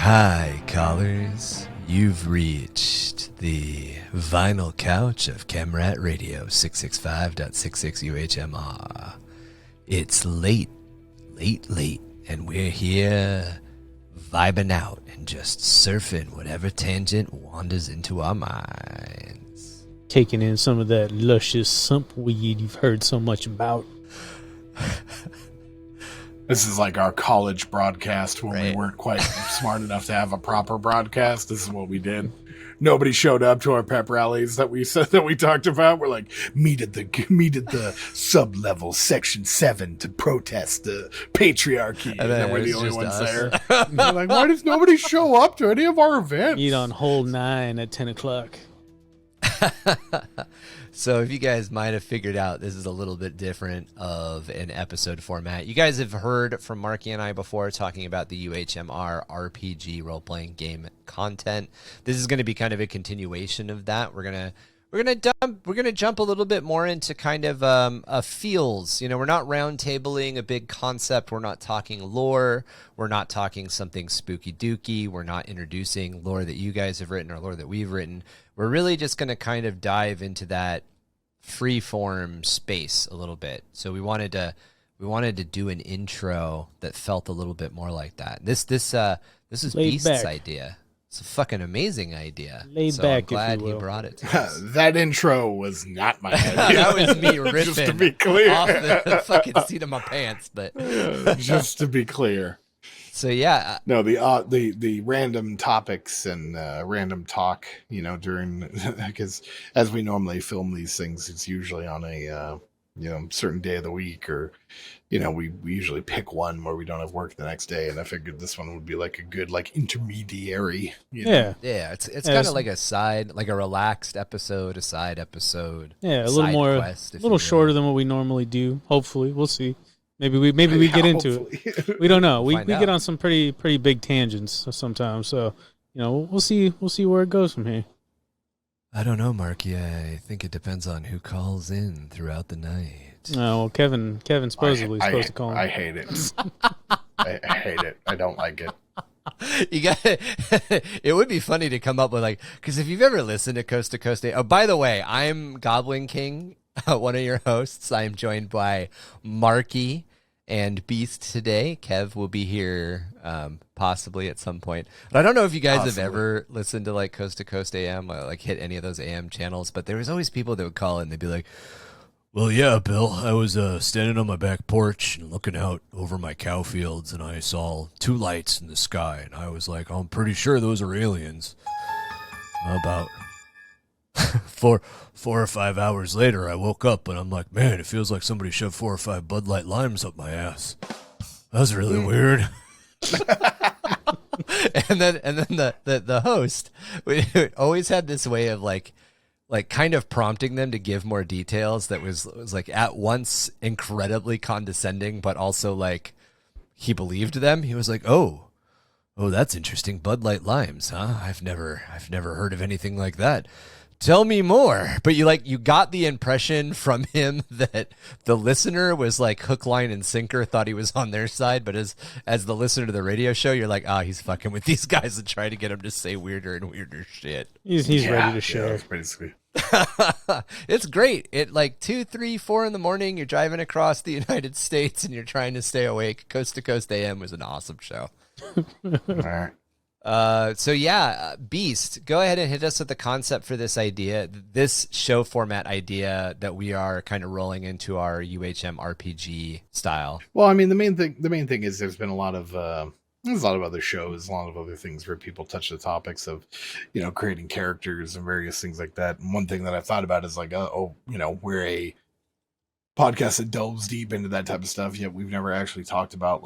Hi, callers. You've reached the vinyl couch of Chemrat Radio 665.66 UHMR. It's late, and we're here vibing out and just surfing whatever tangent wanders into our minds. Taking in some of that luscious sump weed you've heard so much about. This is like our college broadcast when we weren't quite smart enough to have a proper broadcast. This is what we did. Nobody showed up to our pep rallies that we said that we talked about. We're like, meet at the sub-level section 7 to protest the patriarchy. And then we're the only ones there. We're like, why does nobody show up to any of our events? Meet on hole 9 at 10 o'clock. So if you guys might have figured out, this is a little bit different of an episode format. You guys have heard from Marky and I before talking about the UHMR RPG role-playing game content. This is going to be kind of a continuation of that. We're gonna jump a little bit more into kind of feels. You know, we're not round tabling a big concept. We're not talking lore. We're not talking something spooky dooky. We're not introducing lore that you guys have written or lore that we've written. We're really just going to kind of dive into that free-form space a little bit. So we wanted to do an intro that felt a little bit more like that. This is Beast's idea. It's a fucking amazing idea. Laid back, I'm glad he brought it to us. That intro was not my idea. That was me ripping just to be clear. off the fucking seat of my pants. But just to be clear. So yeah, no, the random topics and random talk, you know, during, because as we normally film these things, it's usually on a certain day of the week, or we usually pick one where we don't have work the next day, and I figured this one would be like a good intermediary. Yeah, it's kind of like a side, like a relaxed episode, a side episode. Yeah, a little more, quest, a little shorter than what we normally do. Hopefully, we'll see. Maybe we get into it. We don't know. We get on some pretty big tangents sometimes. So, we'll see where it goes from here. I don't know, Marky. I think it depends on who calls in throughout the night. Oh, well, Kevin supposedly supposed to call in. I hate it. I hate it. I don't like it. You got it would be funny to come up with because if you've ever listened to Coast, oh, by the way, I'm Goblin King, one of your hosts. I am joined by Marky and Beast today. Kev will be here possibly at some point. But I don't know if you guys have ever listened to Coast to Coast AM, hit any of those AM channels, but there was always people that would call in. They'd be like, well, yeah, Bill, I was standing on my back porch and looking out over my cow fields, and I saw 2 lights in the sky, and I was like, I'm pretty sure those are aliens. About 4 or 5 hours later, I woke up, and I'm like, man, it feels like somebody shoved 4 or 5 Bud Light Limes up my ass. That was really weird. and then the host we always had this way of kind of prompting them to give more details that was at once incredibly condescending, but also he believed them. He was like, oh, that's interesting. Bud Light Limes, huh? I've never heard of anything like that. Tell me more. But you got the impression from him that the listener was hook, line, and sinker, thought he was on their side. But as the listener to the radio show, you're like, he's fucking with these guys and trying to get them to say weirder and weirder shit. He's ready to share. Basically. It's great. At 2, 3, 4 in the morning, you're driving across the United States and you're trying to stay awake. Coast to Coast AM was an awesome show. All right. So yeah, Beast, go ahead and hit us with the concept for this idea, this show format idea that we are kind of rolling into our UHM RPG style. Well, I mean, the main thing is there's been a lot of other shows, a lot of other things where people touch the topics of, creating characters and various things like that. And one thing that I've thought about is we're a podcast that delves deep into that type of stuff, yet we've never actually talked about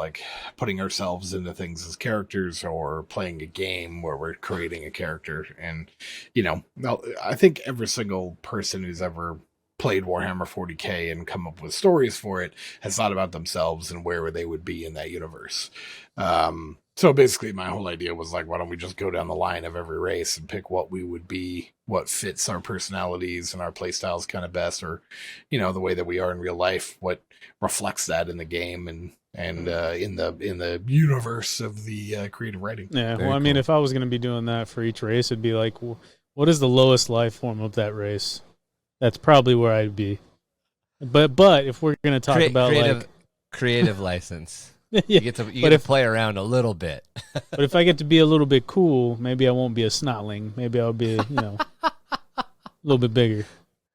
putting ourselves into things as characters or playing a game where we're creating a character. And I think every single person who's ever played Warhammer 40K and come up with stories for it has thought about themselves and where they would be in that universe. So basically my whole idea was why don't we just go down the line of every race and pick what we would be, what fits our personalities and our play styles kind of best, or, the way that we are in real life, what reflects that in the game, and in the universe of the creative writing. Yeah, well, I mean, if I was going to be doing that for each race, it'd be like, what is the lowest life form of that race? That's probably where I'd be. But if we're going to talk about creative license, yeah, you get to play around a little bit. But if I get to be a little bit cool, maybe I won't be a snotling. Maybe I'll be, a little bit bigger.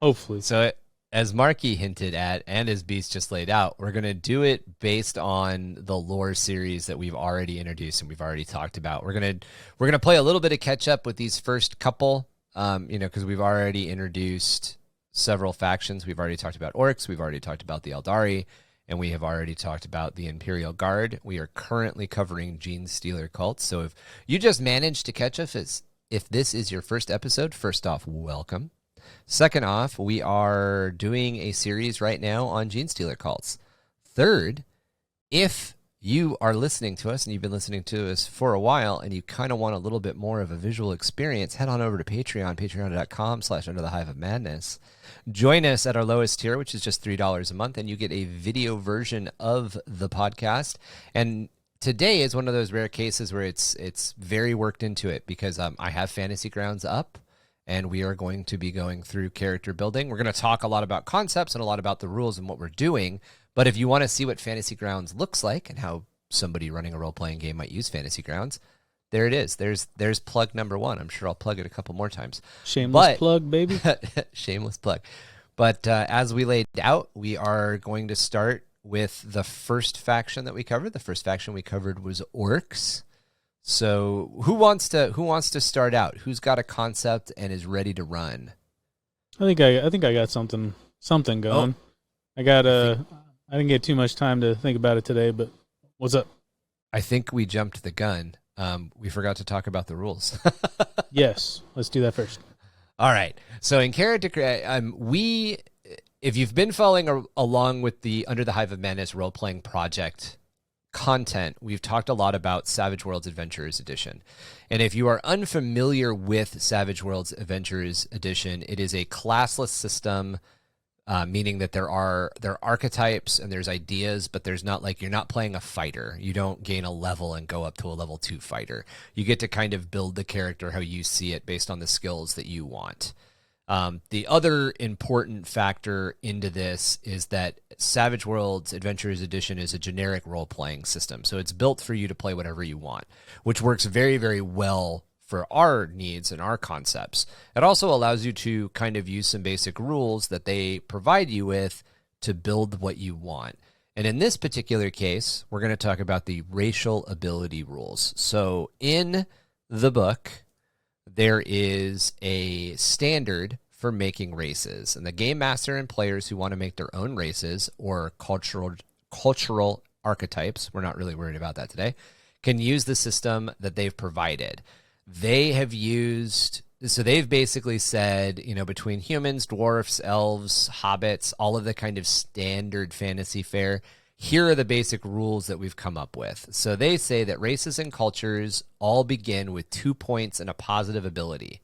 Hopefully. So, as Marky hinted at, and as Beast just laid out, we're going to do it based on the lore series that we've already introduced and we've already talked about. We're gonna play a little bit of catch up with these first couple, because we've already introduced several factions. We've already talked about Orks, we've already talked about the Eldari, and we have already talked about the Imperial Guard. We are currently covering Genestealer Cult. So if you just managed to catch us, if this is your first episode, first off, welcome. Second off, we are doing a series right now on Genestealer Cults. Third, if you are listening to us and you've been listening to us for a while and you kind of want a little bit more of a visual experience, head on over to Patreon, patreon.com/UnderTheHiveOfMadness. Join us at our lowest tier, which is just $3 a month, and you get a video version of the podcast. And today is one of those rare cases where it's very worked into it because I have Fantasy Grounds up, and we are going to be going through character building. We're going to talk a lot about concepts and a lot about the rules and what we're doing. But if you want to see what Fantasy Grounds looks like and how somebody running a role-playing game might use Fantasy Grounds, there it is. There's plug number one. I'm sure I'll plug it a couple more times. Shameless plug, baby. Shameless plug. But as we laid out, we are going to start with the first faction that we covered. The first faction we covered was Orks. So who wants to start out? Who's got a concept and is ready to run? I think I got something going. I didn't get too much time to think about it today, but what's up? I think we jumped the gun. We forgot to talk about the rules. Yes, let's do that first. All right. So in character, if you've been following along with the Under the Hive of Madness role-playing project content, we've talked a lot about Savage Worlds Adventurers Edition. And if you are unfamiliar with Savage Worlds Adventurers Edition, it is a classless system, meaning that there are archetypes and there's ideas, but there's not you're not playing a fighter. You don't gain a level and go up to a level 2 fighter. You get to kind of build the character how you see it based on the skills that you want. The other important factor into this is that Savage Worlds Adventurers Edition is a generic role-playing system. So it's built for you to play whatever you want, which works very, very well for our needs and our concepts. It also allows you to kind of use some basic rules that they provide you with to build what you want. And in this particular case, we're going to talk about the racial ability rules. So in the book, there is a standard for making races, and the game master and players who want to make their own races or cultural archetypes, we're not really worried about that today, can use the system that they've provided. They've basically said, between humans, dwarfs, elves, hobbits, all of the kind of standard fantasy fare, here are the basic rules that we've come up with. So they say that races and cultures all begin with 2 points and a positive ability.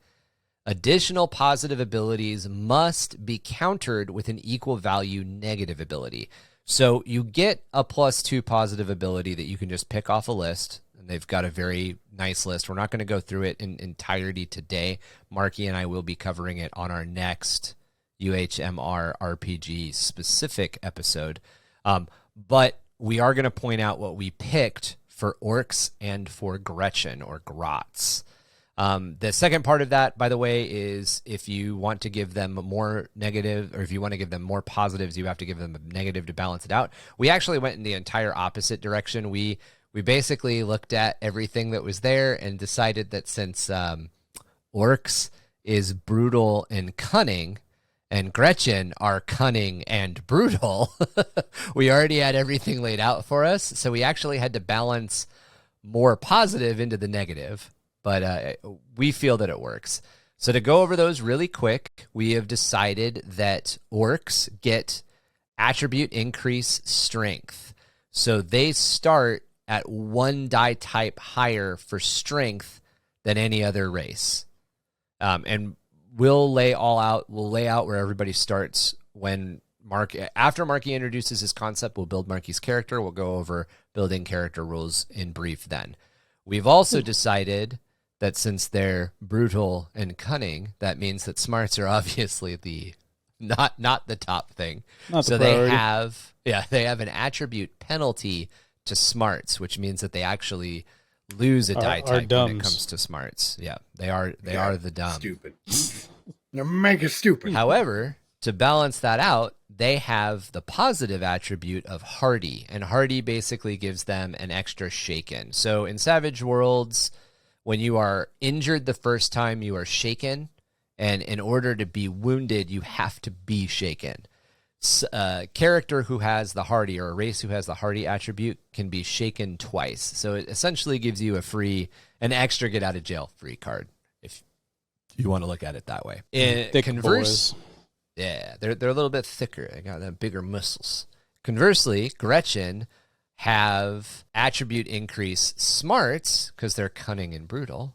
Additional positive abilities must be countered with an equal value negative ability. So you get a +2 positive ability that you can just pick off a list, and they've got a very nice list. We're not going to go through it in entirety today. Marky and I will be covering it on our next UHM RPG specific episode. But we are going to point out what we picked for Orks and for Gretchin or Grots. The second part of that, by the way, is if you want to give them more negative, or if you want to give them more positives, you have to give them a negative to balance it out. We actually went in the entire opposite direction. We basically looked at everything that was there and decided that since Orks is brutal and cunning, and Gretchin are cunning and brutal, we already had everything laid out for us. So we actually had to balance more positive into the negative. But we feel that it works. So to go over those really quick, we have decided that Orks get attribute increase strength. So they start at 1 die type higher for strength than any other race. And we'll lay out where everybody starts when after Marky introduces his concept, we'll build Marky's character. We'll go over building character rules in brief then. We've also decided that since they're brutal and cunning, that means that smarts are obviously the not the top thing. So they have an attribute penalty to smarts, which means that they actually lose a die type when it comes to smarts. Yeah, they are the dumb. Stupid. They're mega stupid. However, to balance that out, they have the positive attribute of hardy, and hardy basically gives them an extra shaken. So in Savage Worlds, when you are injured the first time, you are shaken, and in order to be wounded, you have to be shaken. A character who has the hardy, or a race who has the hardy attribute, can be shaken twice. So it essentially gives you an extra get out of jail free card, if you want to look at it that way. In converse, yeah, they're a little bit thicker. They got bigger muscles. Conversely, Gretchin have attribute increase smarts because they're cunning and brutal,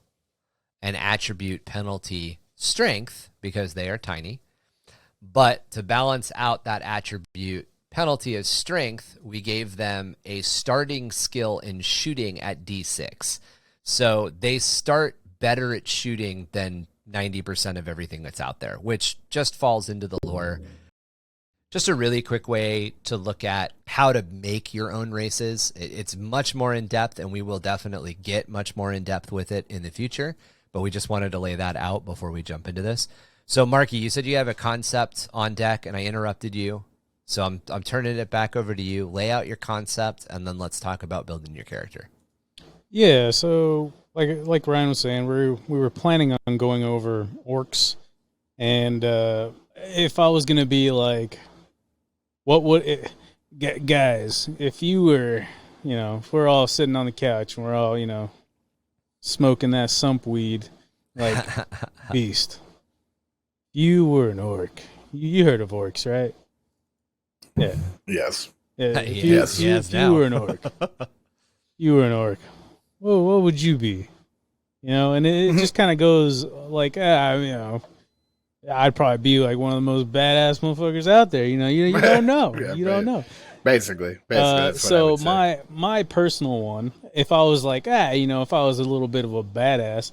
and attribute penalty strength because they are tiny. But to balance out that attribute penalty of strength, we gave them a starting skill in shooting at D6. So they start better at shooting than 90% of everything that's out there, which just falls into the lore. Just a really quick way to look at how to make your own races. It's much more in depth, and we will definitely get much more in depth with it in the future, but we just wanted to lay that out before we jump into this. So Marky, you said you have a concept on deck and I interrupted you. So I'm turning it back over to you. Lay out your concept and then let's talk about building your character. Yeah, so like Ryan was saying, we were planning on going over orcs, and if I was gonna be like, what would it, guys? If you were, if we're all sitting on the couch and we're all, smoking that sump weed like Beast, you were an orc. You heard of orcs, right? Yeah. Yes. Yeah. If you were an orc, you were an orc. Well, what would you be? And it just kind of goes like, I'd probably be like one of the most badass motherfuckers out there. You don't know. You don't know. Basically. That's so what I would say. my personal one, if I was like, if I was a little bit of a badass,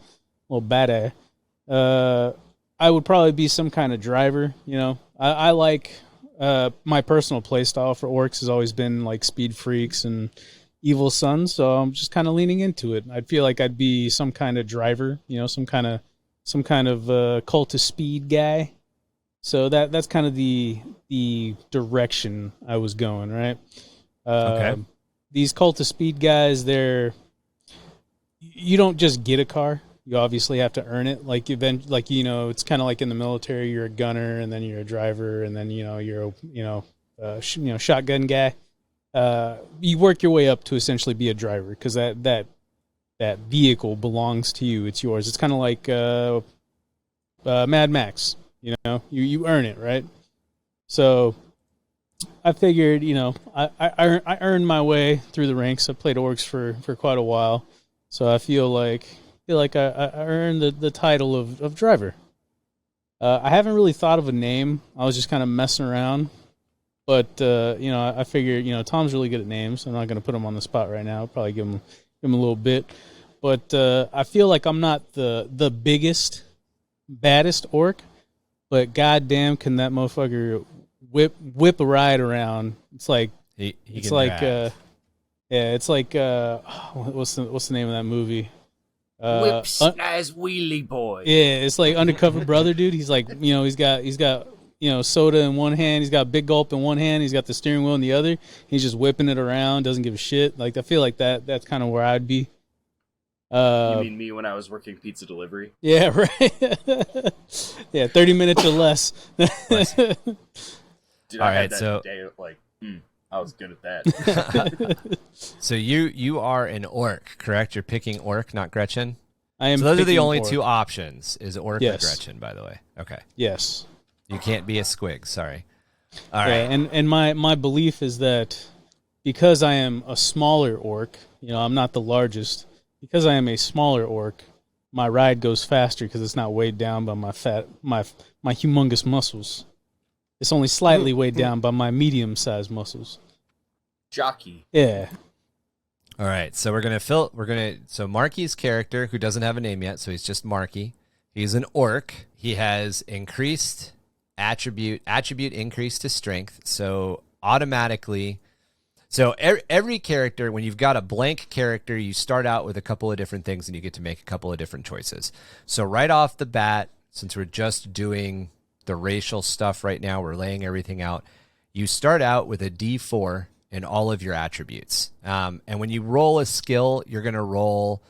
I would probably be some kind of driver. I like my personal play style for orcs has always been like speed freaks and evil sons, so I'm just kind of leaning into it. I'd feel like I'd be some kind of driver, some kind of cult of speed guy. So that's kind of the direction I was going, right? Okay. These cult of speed guys, you don't just get a car. You obviously have to earn it. It's kind of like in the military, you're a gunner, and then you're a driver, and then you're a shotgun guy. You work your way up to essentially be a driver because that vehicle belongs to you. It's yours. It's kind of like Mad Max. You earn it, right? So I figured, I earned my way through the ranks. I played orcs for quite a while, so I feel like I earned the title of driver. I haven't really thought of a name. I was just kind of messing around. But, I figure, Tom's really good at names. I'm not going to put him on the spot right now. I'll probably give him a little bit. But I feel like I'm not the biggest, baddest orc. But goddamn, can that motherfucker whip a ride around? It's like it's like what's the name of that movie? Whips as wheelie boy. Yeah, it's like Undercover Brother, dude. He's like, he's got soda in one hand. He's got Big Gulp in one hand. He's got the steering wheel in the other. He's just whipping it around. Doesn't give a shit. Like, I feel like that's kind of where I'd be. You mean me when I was working pizza delivery? Yeah, right. Yeah, 30 minutes or less. Dude, All I had right, that so day, I was good at that. So you are an orc, correct? You're picking orc, not Gretchin. I am. So those are the only orc. two options: is orc Yes. or Gretchin. By the way, okay. Yes. You can't be a squig. Sorry. All Yeah, right. and my belief is that because I am a smaller orc, I'm not the largest. Because I am a smaller orc, my ride goes faster because it's not weighed down by my humongous muscles. It's only slightly weighed down by my medium-sized muscles. Jockey. Yeah. All right, so so Marky's character, who doesn't have a name yet, so he's just Marky. He's an orc. He has increased attribute increase to strength. So automatically, every character, when you've got a blank character, you start out with a couple of different things and you get to make a couple of different choices. So right off the bat, since we're just doing the racial stuff right now, we're laying everything out. You start out with a D4 in all of your attributes. And when you roll a skill, you're going to roll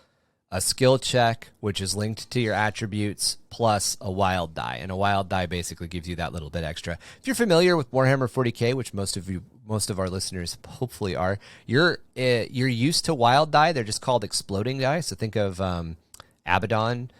a skill check, which is linked to your attributes, plus a wild die. And a wild die basically gives you that little bit extra. If you're familiar with Warhammer 40K, which most of our listeners hopefully are, you're used to wild die. They're just called exploding die. So think of Abaddon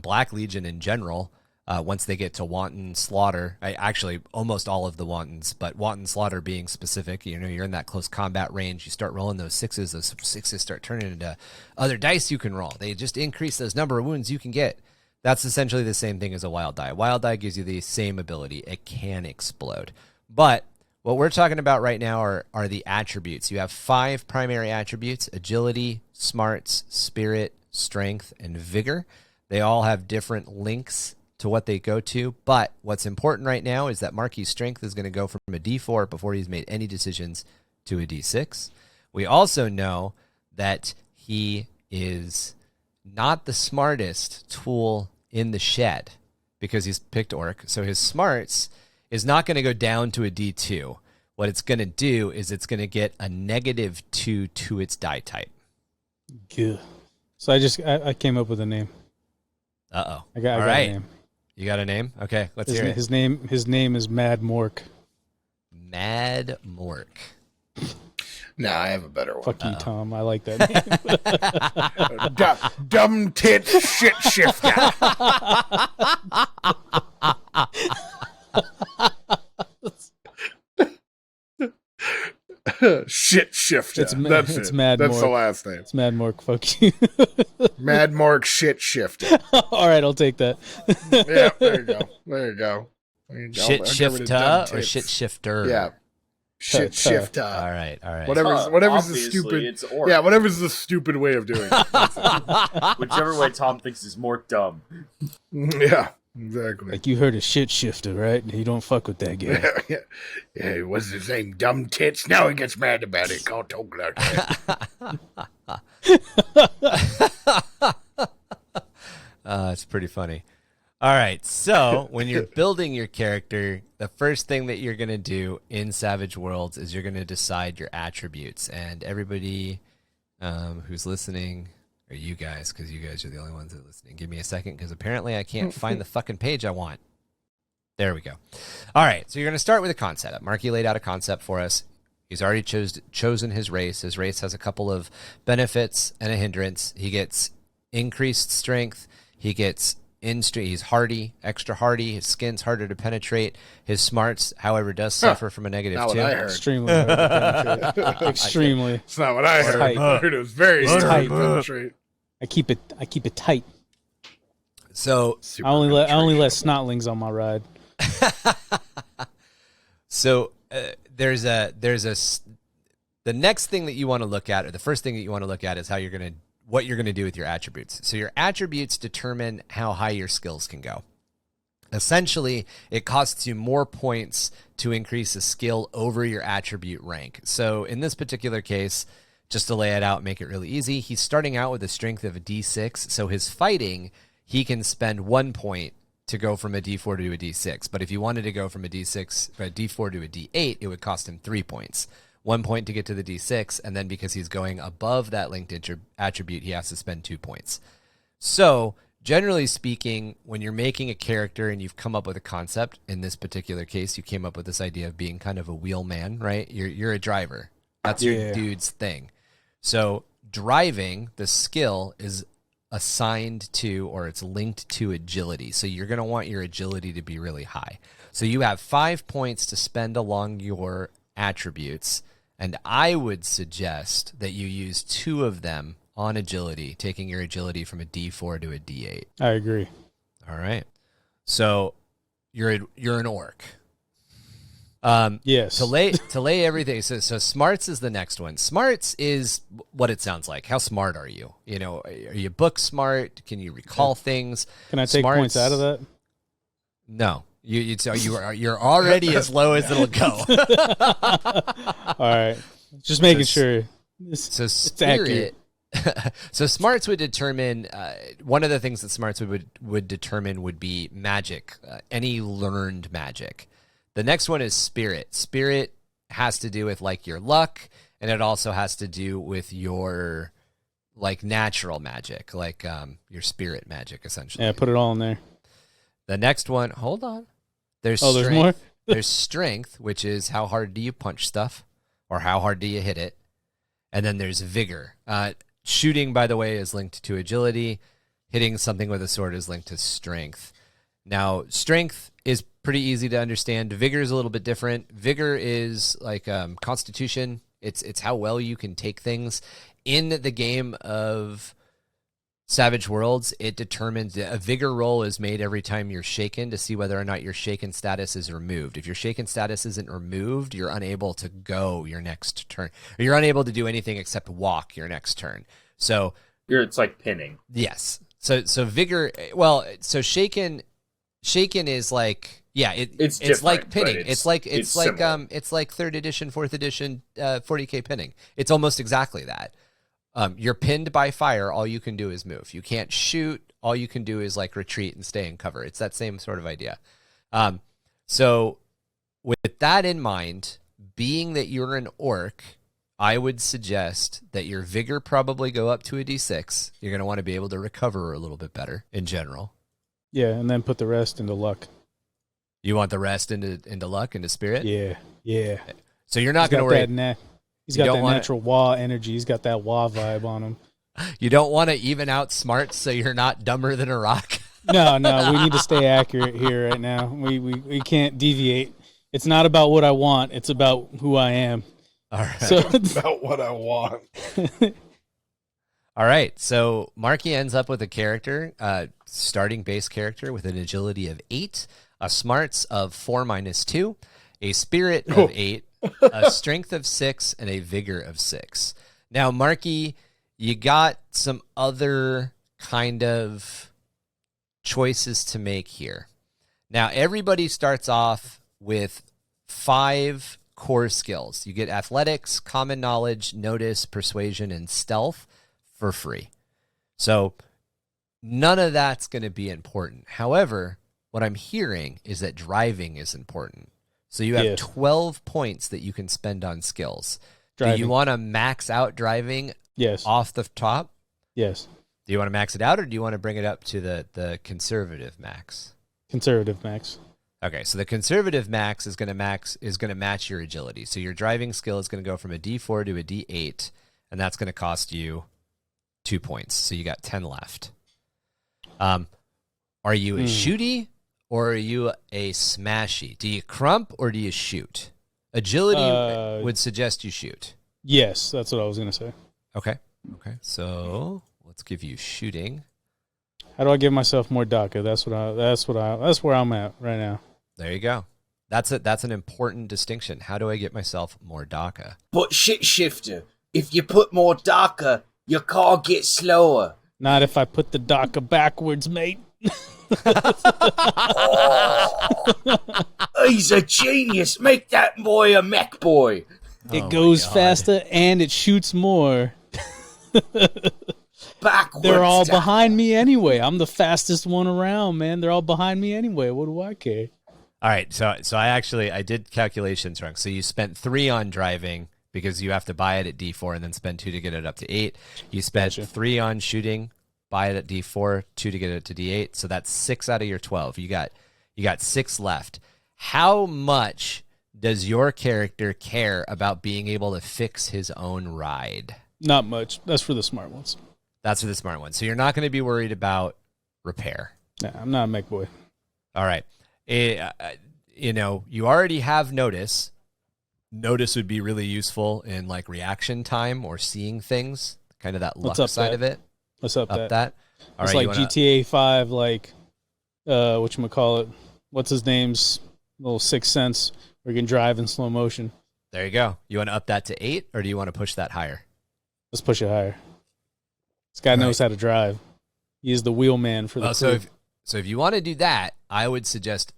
Black Legion in general. Once they get to wanton slaughter, actually almost all of the wantons, but wanton slaughter being specific, you're in that close combat range. You start rolling those sixes start turning into other dice you can roll. They just increase those number of wounds you can get. That's essentially the same thing as a wild die. Wild die gives you the same ability. It can explode. But what we're talking about right now are the attributes. You have 5 primary attributes: agility, smarts, spirit, strength, and vigor. They all have different links to what they go to, but what's important right now is that Marky's strength is going to go from a D4 before he's made any decisions to a D6. We also know that he is not the smartest tool in the shed because he's picked orc, so his smarts is not going to go down to a D2. What it's going to do is it's going to get a -2 to its die type. Good. So I came up with a name. Uh-oh. I got a name. You got a name? Okay, let's hear it. His name is Mad Mork. Mad Mork. No, I have a better one. Fuck you, Tom. I like that name. Dumb tit shit shifter. Shit shifter. It's Mad Mork. That's the last name. It's Mad Mork. Fuck you. Mad Mork shit shifter. All right, I'll take that. Yeah, there you go. Shit shifter or shit shifter? Yeah. Shit shifter. All right. Whatever's the stupid. It's orc. Yeah, whatever's the stupid way of doing it. Whichever way Tom thinks is more dumb. Yeah, exactly. Like you heard of shit shifter, right? You don't fuck with that guy. Yeah, what's his name? Dumb tits. Now he gets mad about it. Can't talk like that. It's pretty funny. All right, so when you're building your character, the first thing that you're going to do in Savage Worlds is you're going to decide your attributes. And everybody who's listening, or you guys, because you guys are the only ones that are listening, give me a second, because apparently I can't find the fucking page I want. There we go. All right, so you're going to start with a concept. Marky laid out a concept for us. He's already chosen his race. His race has a couple of benefits and a hindrance. He gets increased strength. He gets he's hardy, extra hardy. His skin's harder to penetrate. His smarts, however, does suffer from a -2. Not what I heard. Extremely hard to penetrate. Extremely. It's not what I heard. Tight. I heard it was very hard to penetrate. I keep it tight. So I only let snotlings on my ride. So the next thing that you want to look at, or the first thing that you want to look at, is what you're going to do with your attributes. So your attributes determine how high your skills can go. Essentially, it costs you more points to increase a skill over your attribute rank. So in this particular case, just to lay it out, make it really easy, he's starting out with a strength of a D6. So his fighting, he can spend 1 point to go from a D4 to a D6. But if you wanted to go from a D4 to a D8, it would cost him 3 points. 1 point to get to the D6, and then because he's going above that linked attribute, he has to spend 2 points. So, generally speaking, when you're making a character and you've come up with a concept, in this particular case, you came up with this idea of being kind of a wheelman, right? You're a driver. That's your dude's thing. So, driving, the skill, is assigned to, or it's linked to, agility. So, you're going to want your agility to be really high. So, you have 5 points to spend along your attributes. And I would suggest that you use 2 of them on agility, taking your agility from a D4 to a D8. I agree. All right. So you're an orc. Yes. To lay everything. So smarts is the next one. Smarts is what it sounds like. How smart are you? You know, are you book smart? Can you recall things? Can I take points out of that? No. You're already as low as it'll go. All right. Just making sure. It's accurate. So smarts would determine one of the things that smarts would determine would be magic, any learned magic. The next one is spirit. Spirit has to do with like your luck, and it also has to do with your like natural magic, like your spirit magic, essentially. Yeah, put it all in there. The next one, hold on. There's more? There's strength, which is how hard do you punch stuff, or how hard do you hit it. And then there's vigor. Shooting, by the way, is linked to agility. Hitting something with a sword is linked to strength. Now, strength is pretty easy to understand. Vigor is a little bit different. Vigor is like constitution. It's how well you can take things. In the game of Savage Worlds, it determines a vigor roll is made every time you're shaken to see whether or not your shaken status is removed. If your shaken status isn't removed, you're unable to go your next turn. Or you're unable to do anything except walk your next turn. So it's like pinning. Yes. So vigor, well, so shaken is like, yeah, it's like pinning. It's like 3rd edition, 4th edition, 40K pinning. It's almost exactly that. You're pinned by fire. All you can do is move. You can't shoot. All you can do is like retreat and stay in cover. It's that same sort of idea. So with that in mind, being that you're an orc, I would suggest that your vigor probably go up to a D6. You're going to want to be able to recover a little bit better in general. Yeah, and then put the rest into luck. You want the rest into luck, into spirit? Yeah. So you're not going to worry. He's got that natural wah energy. He's got that wah vibe on him. You don't want to even out smarts so you're not dumber than a rock? No, we need to stay accurate here right now. We can't deviate. It's not about what I want. It's about who I am. All right. So it's about what I want. All right. So Marky ends up with a character, starting base character with an agility of 8, a smarts of 4-2, a spirit of 8, a strength of 6, and a vigor of 6. Now, Marky, you got some other kind of choices to make here. Now, everybody starts off with 5 core skills. You get athletics, common knowledge, notice, persuasion, and stealth for free. So none of that's going to be important. However, what I'm hearing is that driving is important. So you have 12 points that you can spend on skills. Driving. Do you want to max out driving off the top? Yes. Do you want to max it out, or do you want to bring it up to the conservative max? Conservative max. Okay, so the conservative max is going to match your agility. So your driving skill is going to go from a D4 to a D8, and that's going to cost you 2 points. So you got 10 left. Are you a shooty or are you a smashy? Do you crump or do you shoot? Agility would suggest you shoot. Yes, that's what I was going to say. Okay. So let's give you shooting. How do I give myself more Dakka? That's where I'm at right now. There you go. That's an important distinction. How do I get myself more Dakka? But shit shifter, if you put more Dakka, your car gets slower. Not if I put the Dakka backwards, mate. He's a genius. Make that boy a mech boy. It goes faster and it shoots more. Backwards. They're all behind me anyway. I'm the fastest one around, man. They're all behind me anyway. What do I care? All right, so I did calculations wrong. So you spent 3 on driving because you have to buy it at D4 and then spend 2 to get it up to 8. You spent 3 on shooting, buy it at D4, 2 to get it to D8. So that's 6 out of your 12. You got 6 left. How much does your character care about being able to fix his own ride? Not much. That's for the smart ones. That's for the smart ones. So you're not going to be worried about repair. Nah, I'm not a mech boy. All right. You already have notice. Notice would be really useful in like reaction time or seeing things, kind of that luck side of it. What's up that? All it's right, like GTA 5, like, whatchamacallit, what's his name's little sixth sense where you can drive in slow motion. There you go. You want to up that to 8, or do you want to push that higher? Let's push it higher. This guy knows how to drive. He is the wheelman for the crew. So if you want to do that, I would suggest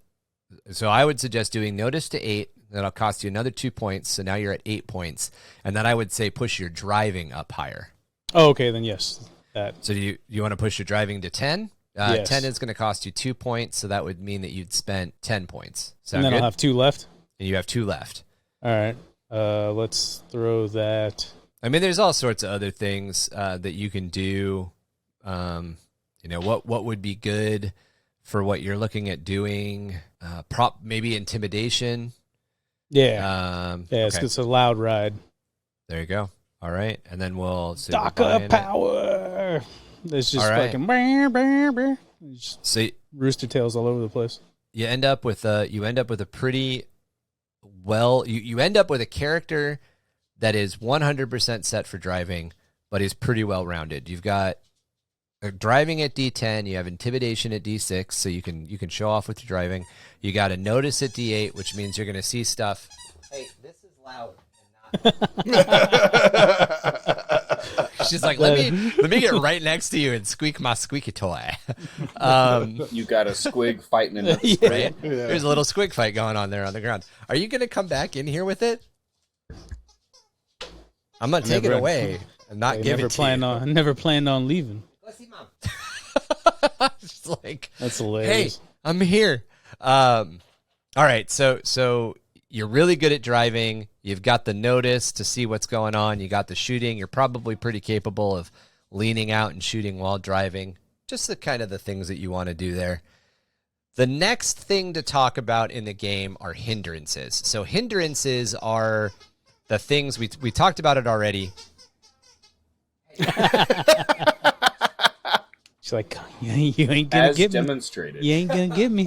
doing notice to 8. That'll cost you another 2 points. So now you're at 8 points. And then I would say push your driving up higher. Oh, okay, then yes. That. So do you want to push your driving to 10? Yes. 10 is going to cost you 2 points. So that would mean that you'd spent 10 points. Sound and then good? I'll have 2 left. And you have 2 left. All right. Let's throw that. I mean, there's all sorts of other things that you can do. What would be good for what you're looking at doing? Maybe intimidation. Yeah. It's a loud ride. There you go. All right, and then we'll Dakka power. There's just fucking just rooster tails all over the place. You end up with a pretty you end up with a character that is 100% set for driving, but is pretty well rounded. You've got driving at D10, you have intimidation at D6, so you can show off with your driving. You got a notice at D8, which means you're going to see stuff. Hey, this is loud. She's like, let me get right next to you and squeak my squeaky toy. You got a squig fighting in the right? There's a little squig fight going on there on the ground. Are you going to come back in here with it? I'm going to take it away and not give it to you. I never planned on leaving. Go see Mom. Just like, that's hilarious. Hey, I'm here. All right, so you're really good at driving. You've got the notice to see what's going on. You got the shooting. You're probably pretty capable of leaning out and shooting while driving. Just the kind of the things that you want to do there. The next thing to talk about in the game are hindrances. So hindrances are the things we talked about it already. She's like, you ain't gonna get me. Demonstrated. You ain't gonna get me.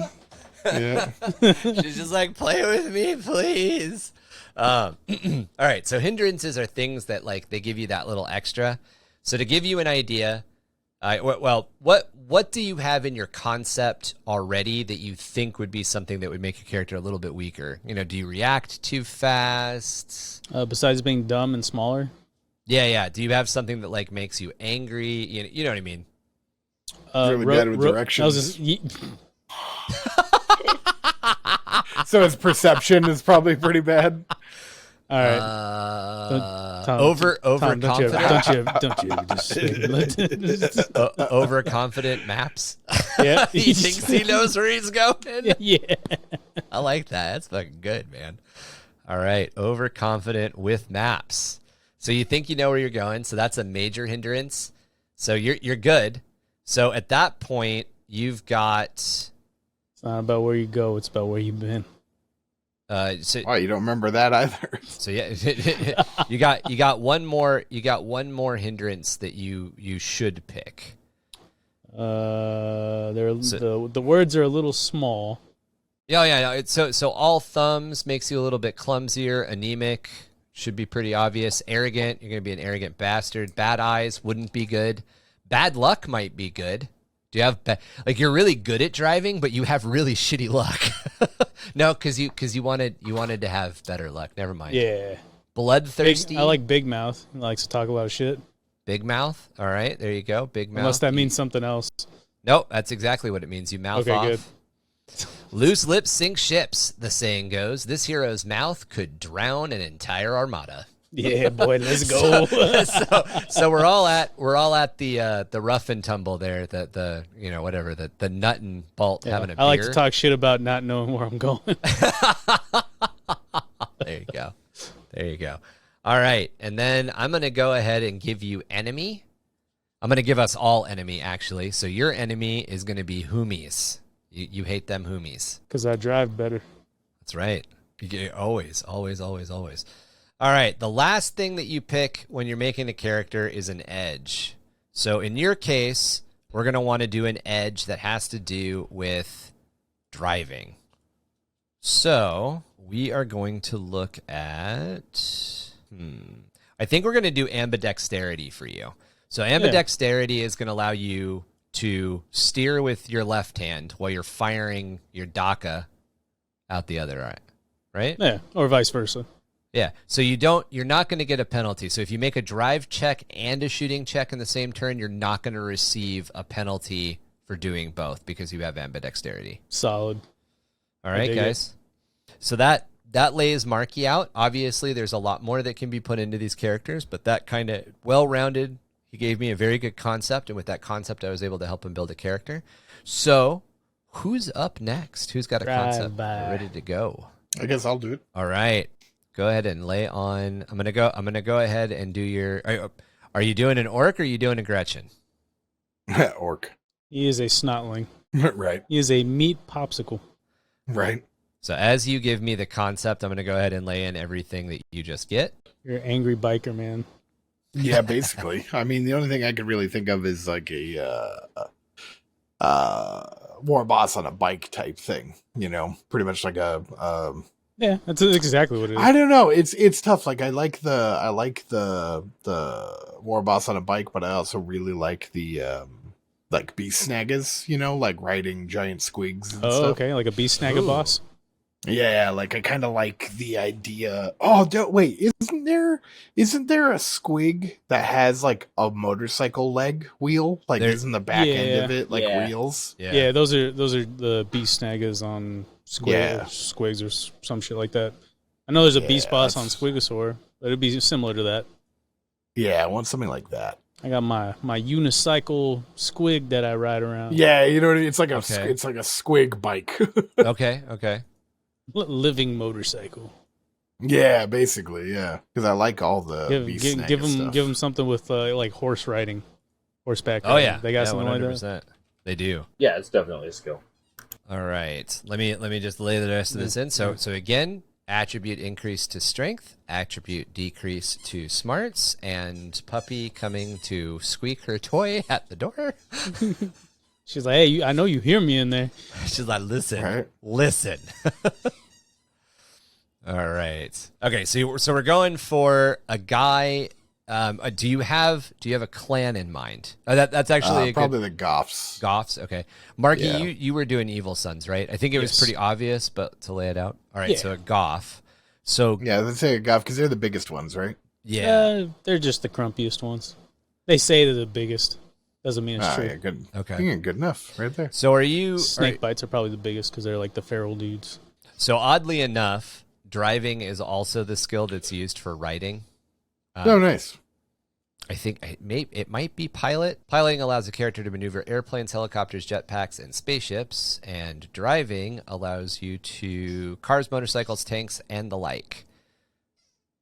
Yeah. She's just like, play with me, please. All right. So hindrances are things that like they give you that little extra. So to give you an idea, what do you have in your concept already that you think would be something that would make your character a little bit weaker? Do you react too fast? Besides being dumb and smaller? Yeah. Do you have something that like makes you angry? You know what I mean? Really bad with directions. So his perception is probably pretty bad. All right. Overconfident. Don't you just overconfident maps. Yeah, he thinks he knows where he's going. Yeah, I like that. That's fucking good, man. All right, overconfident with maps. So you think you know where you're going. So that's a major hindrance. So you're good. So at that point, you've got. It's not about where you go; it's about where you've been. You don't remember that either. So yeah, you got one more hindrance that you should pick. The words are a little small. Yeah. So all thumbs makes you a little bit clumsier. Anemic should be pretty obvious. Arrogant, you're gonna be an arrogant bastard. Bad eyes wouldn't be good. Bad luck might be good. Do you have you're really good at driving, but you have really shitty luck? No, because you wanted to have better luck. Never mind. Yeah. Bloodthirsty. I like Big Mouth. He likes to talk a lot of shit. Big Mouth. All right, there you go. Big Mouth. Unless that means something else. Nope, that's exactly what it means. You mouth off. Good. Loose lips sink ships, the saying goes. This hero's mouth could drown an entire armada. Yeah, boy, let's go. So we're all at the rough and tumble there. The nut and bolt having a beer. I like to talk shit about not knowing where I'm going. There you go. All right, and then I'm gonna go ahead and give you enemy. I'm gonna give us all enemy actually. So your enemy is gonna be Hoomies. You hate them Hoomies because I drive better. That's right. Always. All right, the last thing that you pick when you're making a character is an edge. So in your case, we're going to want to do an edge that has to do with driving. So we are going to look at... I think we're going to do ambidexterity for you. So ambidexterity is going to allow you to steer with your left hand while you're firing your Dakka out the other eye, right? Yeah, or vice versa. Yeah. So you're not going to get a penalty. So if you make a drive check and a shooting check in the same turn, you're not going to receive a penalty for doing both because you have ambidexterity. Solid. All right, guys. So that lays Marky out. Obviously, there's a lot more that can be put into these characters, but that kind of well-rounded. He gave me a very good concept, and with that concept, I was able to help him build a character. So, who's up next? Who's got a concept ready to go? I guess I'll do it. All right, go ahead and lay on. I'm gonna go ahead and do your. Are you doing an orc or are you doing a Gretchin? Orc. He is a snotling. Right. He is a meat popsicle. Right. So as you give me the concept, I'm gonna go ahead and lay in everything that you just get. You're an angry biker, man. Yeah, basically. I mean, the only thing I could really think of is like a war boss on a bike type thing. You know, pretty much like a. Yeah, that's exactly what it is. I don't know. It's tough. Like I like the war boss on a bike, but I also really like the like beast snaggers. You know, like riding giant squigs. And stuff. Okay, like a beast snagger boss. Yeah, like I kind of like the idea. Oh, wait, isn't there a squig that has like a motorcycle leg wheel? Like, isn't the back end of it like wheels? Yeah, those are the beast snaggers on squigs or some shit like that. I know there's a beast boss on Squigosaur, but it'd be similar to that. Yeah, I want something like that. I got my unicycle squig that I ride around. Yeah, you know what I mean? It's like a squig bike. Okay. Living motorcycle. Yeah, basically, yeah. Because I like all the give them something with like horse riding, horseback. Oh yeah, they got something 100%. Like that. They do. Yeah, it's definitely a skill. All right, let me just lay the rest of this in. So again, attribute increase to strength, attribute decrease to smarts, and puppy coming to squeak her toy at the door. She's like, hey, I know you hear me in there. She's like, listen, right. Listen. All right. Okay, so we're going for a guy. Do you have a clan in mind? That's actually probably the Goths. Goths. Okay, Marky, you were doing Evil Sons, right? I think it was pretty obvious, but to lay it out. All right, so a Goth. So yeah, let's say a Goth because they're the biggest ones, right? Yeah, they're just the crumpiest ones. They say they're the biggest. Doesn't mean it's true. Yeah, good. Okay. I think good enough right there. So are you... Snake bites are probably the biggest because they're like the feral dudes. So oddly enough, driving is also the skill that's used for riding. Oh, nice. I think it might be pilot. Piloting allows a character to maneuver airplanes, helicopters, jetpacks, and spaceships. And driving allows you to cars, motorcycles, tanks, and the like.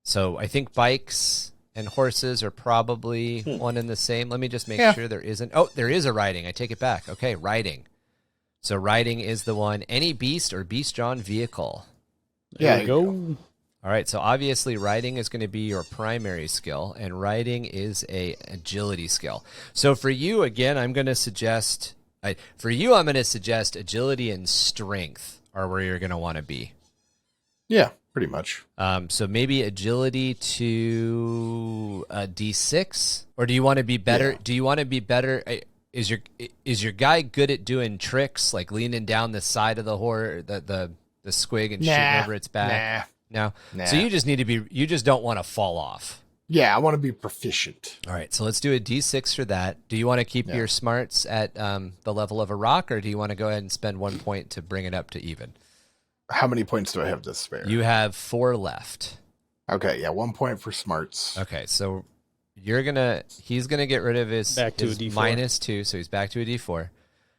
So I think bikes... and horses are probably one and the same. Let me just make sure there isn't. Oh, there is a riding. I take it back. Okay, riding. So riding is the one. Any beast or beast-drawn vehicle. There you go. All right, so obviously riding is going to be your primary skill, and riding is a agility skill. So for you, again, I'm going to suggest agility and strength are where you're going to want to be. Yeah. Pretty much. So maybe agility to D6, or do you want to be better? Yeah. Do you want to be better? Is your guy good at doing tricks like leaning down the side of the the squig and shooting over its back? No. So you just need to be. You just don't want to fall off. Yeah, I want to be proficient. All right, so let's do a D6 for that. Do you want to keep your smarts at the level of a rock, or do you want to go ahead and spend 1 point to bring it up to even? How many points do I have to spare? You have 4 left. Okay, 1 point for smarts. Okay, so he's gonna get rid of his back to a D4. -2, so he's back to a D4.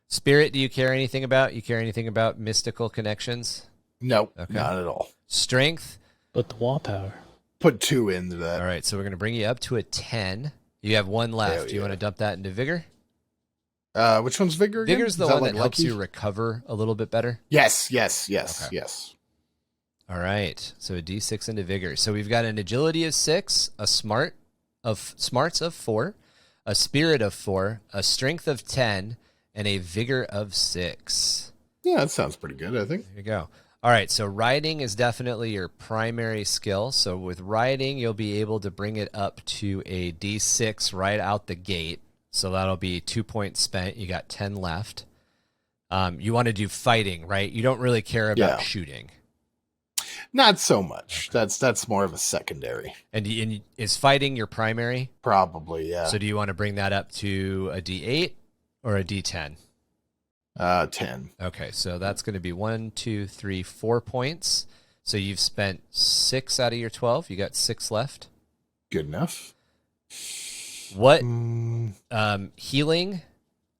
Spirit, do you care anything about? You care anything about mystical connections? No, not at all. Strength? But the wall power. Put 2 into that. All right, so we're gonna bring you up to a 10. You have 1 left. Do you want to dump that into vigor? Which one's vigor again? Vigor's the one that helps you recover a little bit better. Yes. All right, so a D6 into vigor. So we've got an agility of 6, a smarts of 4, a spirit of 4, a strength of 10, and a vigor of 6. Yeah, that sounds pretty good, I think. There you go. All right, so riding is definitely your primary skill. So with riding, you'll be able to bring it up to a D6 right out the gate. So that'll be 2 points spent. You got 10 left. You want to do fighting, right? You don't really care about shooting. Not so much. That's more of a secondary. And is fighting your primary? Probably, yeah. So do you want to bring that up to a D8 or a D10? 10. Okay, so that's going to be 1, 2, 3, 4 points. So you've spent 6 out of your 12. You got 6 left. Good enough. What healing,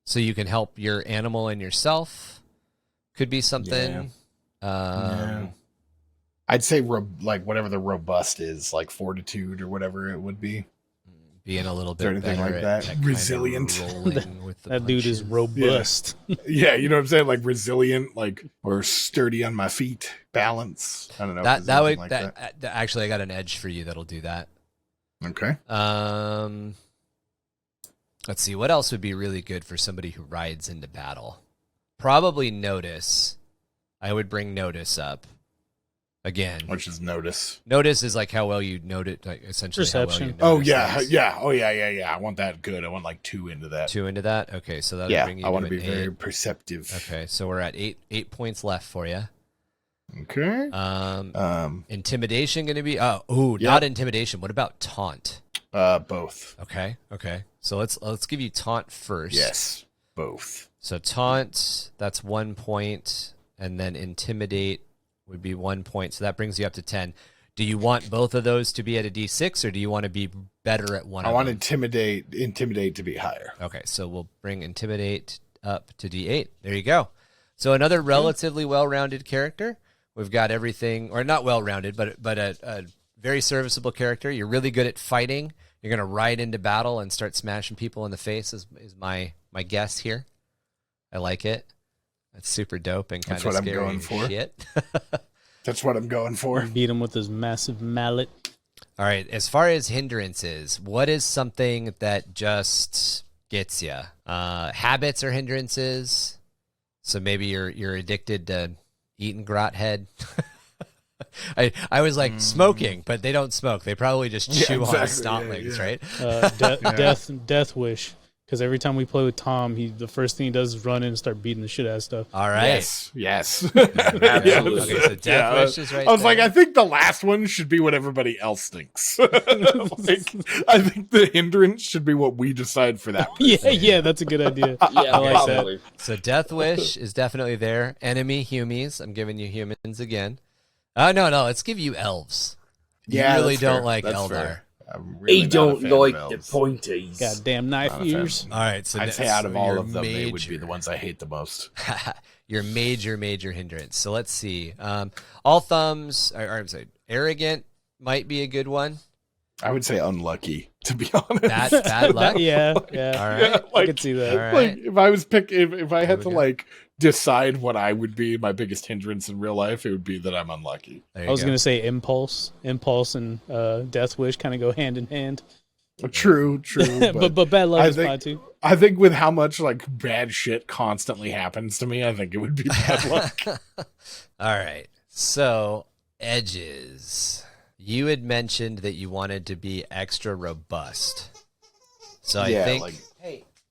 so you can help your animal and yourself, could be something. Yeah. I'd say like whatever the robust is, like fortitude or whatever it would be. Being a little bit better like that. at Resilient. With the that dude is robust. Yeah, you know what I'm saying? Like resilient, like, or sturdy on my feet, balance. I don't know. That would actually, I got an edge for you that'll do that. Okay. Let's see, what else would be really good for somebody who rides into battle? Probably notice. I would bring notice up again. Which is notice. Notice is like how well you note it, like essentially Perception. how well you Oh notice yeah, things. yeah. I want that good. I want like 2 into that. 2 into that. Okay, so that'll bring you. I want to to be an very 8. perceptive. Okay, so we're at 8 points left for you. Okay. Intimidation going to be not intimidation. What about taunt? Both. Okay. So let's give you taunt first. Yes, both. So taunt, that's 1 point, and then intimidate would be 1 point. So that brings you up to 10. Do you want both of those to be at a D6, or do you want to be better at one? I want intimidate to be higher. Okay, so we'll bring intimidate up to D8. There you go. So another relatively well-rounded character. We've got everything, or not well-rounded, but a very serviceable character. You're really good at fighting. You're going to ride into battle and start smashing people in the face is my guess here. I like it. That's super dope and kind of scary. That's what I'm going for. Shit. That's what I'm going for. Beat him with his massive mallet. All right. As far as hindrances, what is something that just gets you? Habits are hindrances. So maybe you're addicted to eating grot head. I was like smoking, but they don't smoke. They probably just chew on stontlings, right? Death wish. Because every time we play with Tom, the first thing he does is run in and start beating the shit out of stuff. All right. Yes. Absolutely. Okay, so death wish is right. I was there. like, I think the last one should be what everybody else thinks. I think the hindrance should be what we decide for that one. Yeah, that's a good idea. Yeah, I like probably. So death wish is definitely there. Enemy humies. I'm giving you humans again. No. Let's give you elves. You really don't like Eldar. Fair. He don't like the the pointies. Goddamn knife ears. All right, so I'd say out of all your of them, they would be the ones I hate the most. Your major hindrance. So let's see. All thumbs. Or I'm sorry, arrogant might be a good one. I would say unlucky, to be honest. That's bad luck. Yeah. All right. Yeah, I could see that. All right. Like if I was if I had to like decide what I would be my biggest hindrance in real life, it would be that I'm unlucky. I was going to say impulse and death wish kind of go hand in hand. True. but bad luck is fine too. I think with how much like bad shit constantly happens to me, I think it would be bad luck. All right. So edges. You had mentioned that you wanted to be extra robust. So I think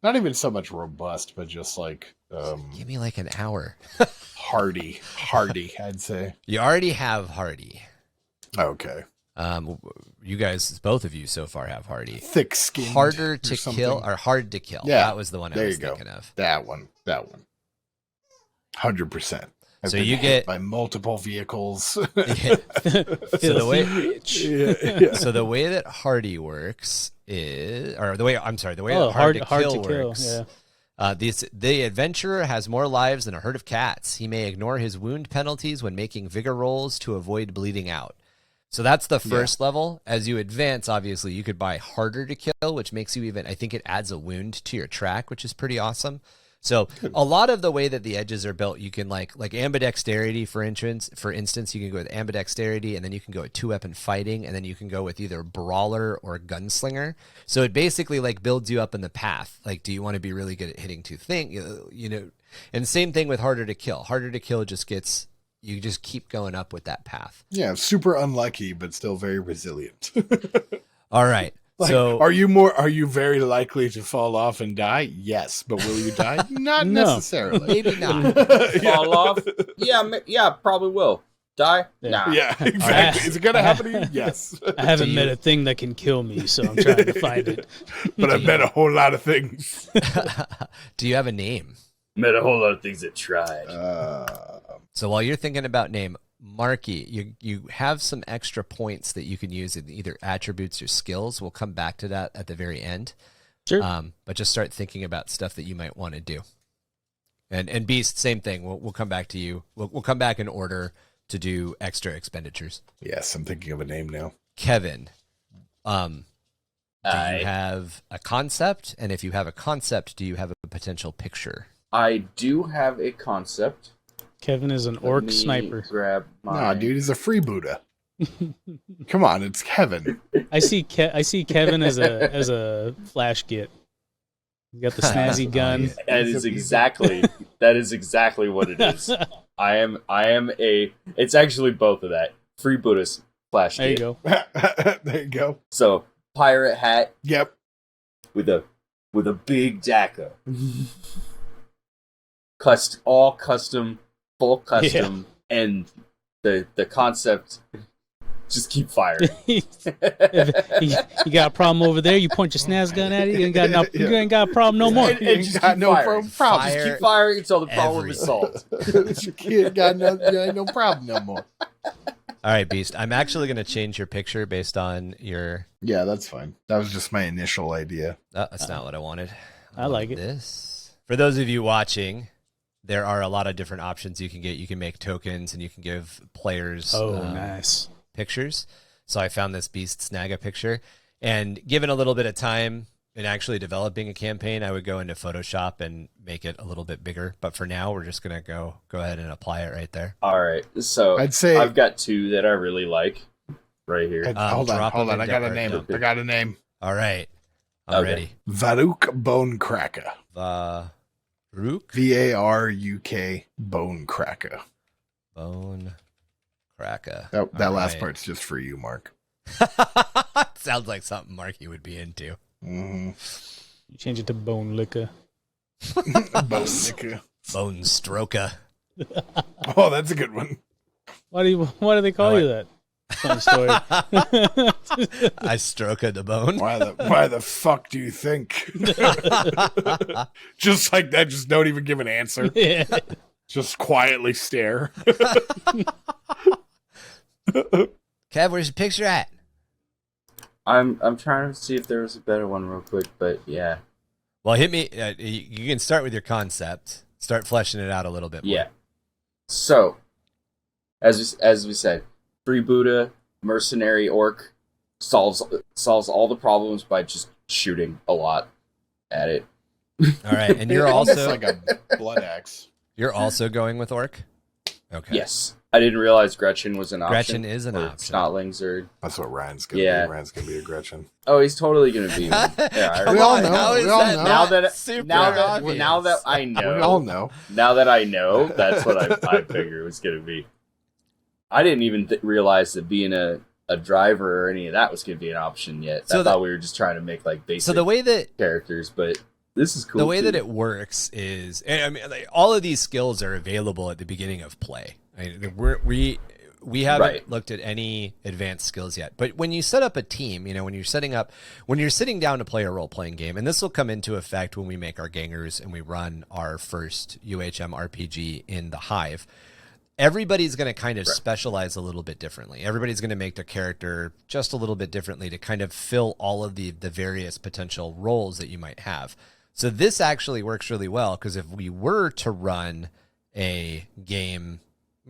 not even so much robust, but just like give me like an hour. hardy, I'd say. You already have hardy. Okay. You guys, both of you so far have hardy. Thick skin. Harder to kill or hard to kill. Yeah, that was the one I was thinking of. That one. 100%. So you get by multiple vehicles. So the way that hardy works is, or the way that hard to kill works. The adventurer has more lives than a herd of cats. He may ignore his wound penalties when making vigor rolls to avoid bleeding out. So that's the first level. As you advance, obviously, you could buy harder to kill, which makes you I think it adds a wound to your track, which is pretty awesome. So a lot of the way that the edges are built, you can like ambidexterity, for instance, you can go with ambidexterity, and then you can go with 2-weapon fighting, and then you can go with either brawler or gunslinger. So it basically like builds you up in the path. Like, do you want to be really good at hitting two things? And same thing with harder to kill. Harder to kill just gets, you just keep going up with that path. Yeah, super unlucky, but still very resilient. All right. Like, are you very likely to fall off and die? Yes, but will you die? Not necessarily. Maybe not. Fall off? Yeah, probably will. Die? Nah. Yeah, exactly. Is it gonna happen to you? Yes. I haven't met a thing that can kill me, so I'm trying to find it. But I've met a whole lot of things. Do you have a name? Met a whole lot of things that tried. So while you're thinking about name, Marky, you have some extra points that you can use in either attributes or skills. We'll come back to that at the very end. Sure. But just start thinking about stuff that you might want to do. And Beast, same thing. We'll come back to you. We'll come back in order to do extra expenditures. Yes, I'm thinking of a name now. Kevin, do you have a concept? And if you have a concept, do you have a potential picture? I do have a concept. Kevin is an orc sniper. Grab my... Nah, dude, he's a freebooter. Come on, it's Kevin. I see Kevin as a flash git. He's got the snazzy gun. That is exactly what it is. I am a. It's actually both of that. Freebooters flash There you git. go. There you go. So pirate hat Yep. with a big Dakka. All custom, full custom, and the concept. Just keep firing. You got a problem over there, you point your snaz gun at it, you ain't got a problem no more. And just keep firing. problem. Just keep firing until the problem is solved. Kid got no problem no more. All right, Beast. I'm actually going to change your picture based on your... Yeah, that's fine. That was just my initial idea. That's not what I wanted. I like it. This. For those of you watching, there are a lot of different options you can get. You can make tokens, and you can give players... Nice. Pictures. So I found this Beast Snagga picture, and given a little bit of time in actually developing a campaign, I would go into Photoshop and make it a little bit bigger. But for now, we're just gonna go ahead and apply it right there. All right. So I'd say I've got two that I really like right here. Hold on. I got a name. All right. I'm ready. Varuk Bone Cracker. Varuk Varuk Bone Cracker. Bone Cracker. That last part's just for you, Mark. Sounds like something Marky would be into. Mm-hmm. You change it to bone liquor. Bone liquor. Bone stroker. Oh, that's a good one. Why do they call you that? Funny story. I stroke the bone. Why the fuck do you think? Just like that, just don't even give an answer. Yeah. Just quietly stare. Kev, where's your picture at? I'm trying to see if there was a better one real quick, but yeah. Well, hit me. You can start with your concept. Start fleshing it out a little bit more. Yeah. So, as we said, freebooter, mercenary orc, solves all the problems by just shooting a lot at it. All right, and you're also like a blood axe. You're also going with orc. Okay. Yes. I didn't realize Gretchin was an option. Gretchin is an option. Snotlings or... That's what Ryan's going to be. Ryan's going to be a Gretchin. Oh, he's totally going to be one. Yeah, we all know. Now that I know. We all know. Now that I know, that's what I figured it was going to be. I didn't even realize that being a driver or any of that was going to be an option yet. I thought we were just trying to make like basic characters, but... This is cool. The way that it works is, I mean, like, all of these skills are available at the beginning of play. I mean, we haven't looked at any advanced skills yet. But when you set up a team, when you're sitting down to play a role-playing game, and this will come into effect when we make our gangers and we run our first UHM RPG in the Hive, everybody's going to kind of specialize a little bit differently. Everybody's going to make their character just a little bit differently to kind of fill all of the various potential roles that you might have. So this actually works really well, because if we were to run a game,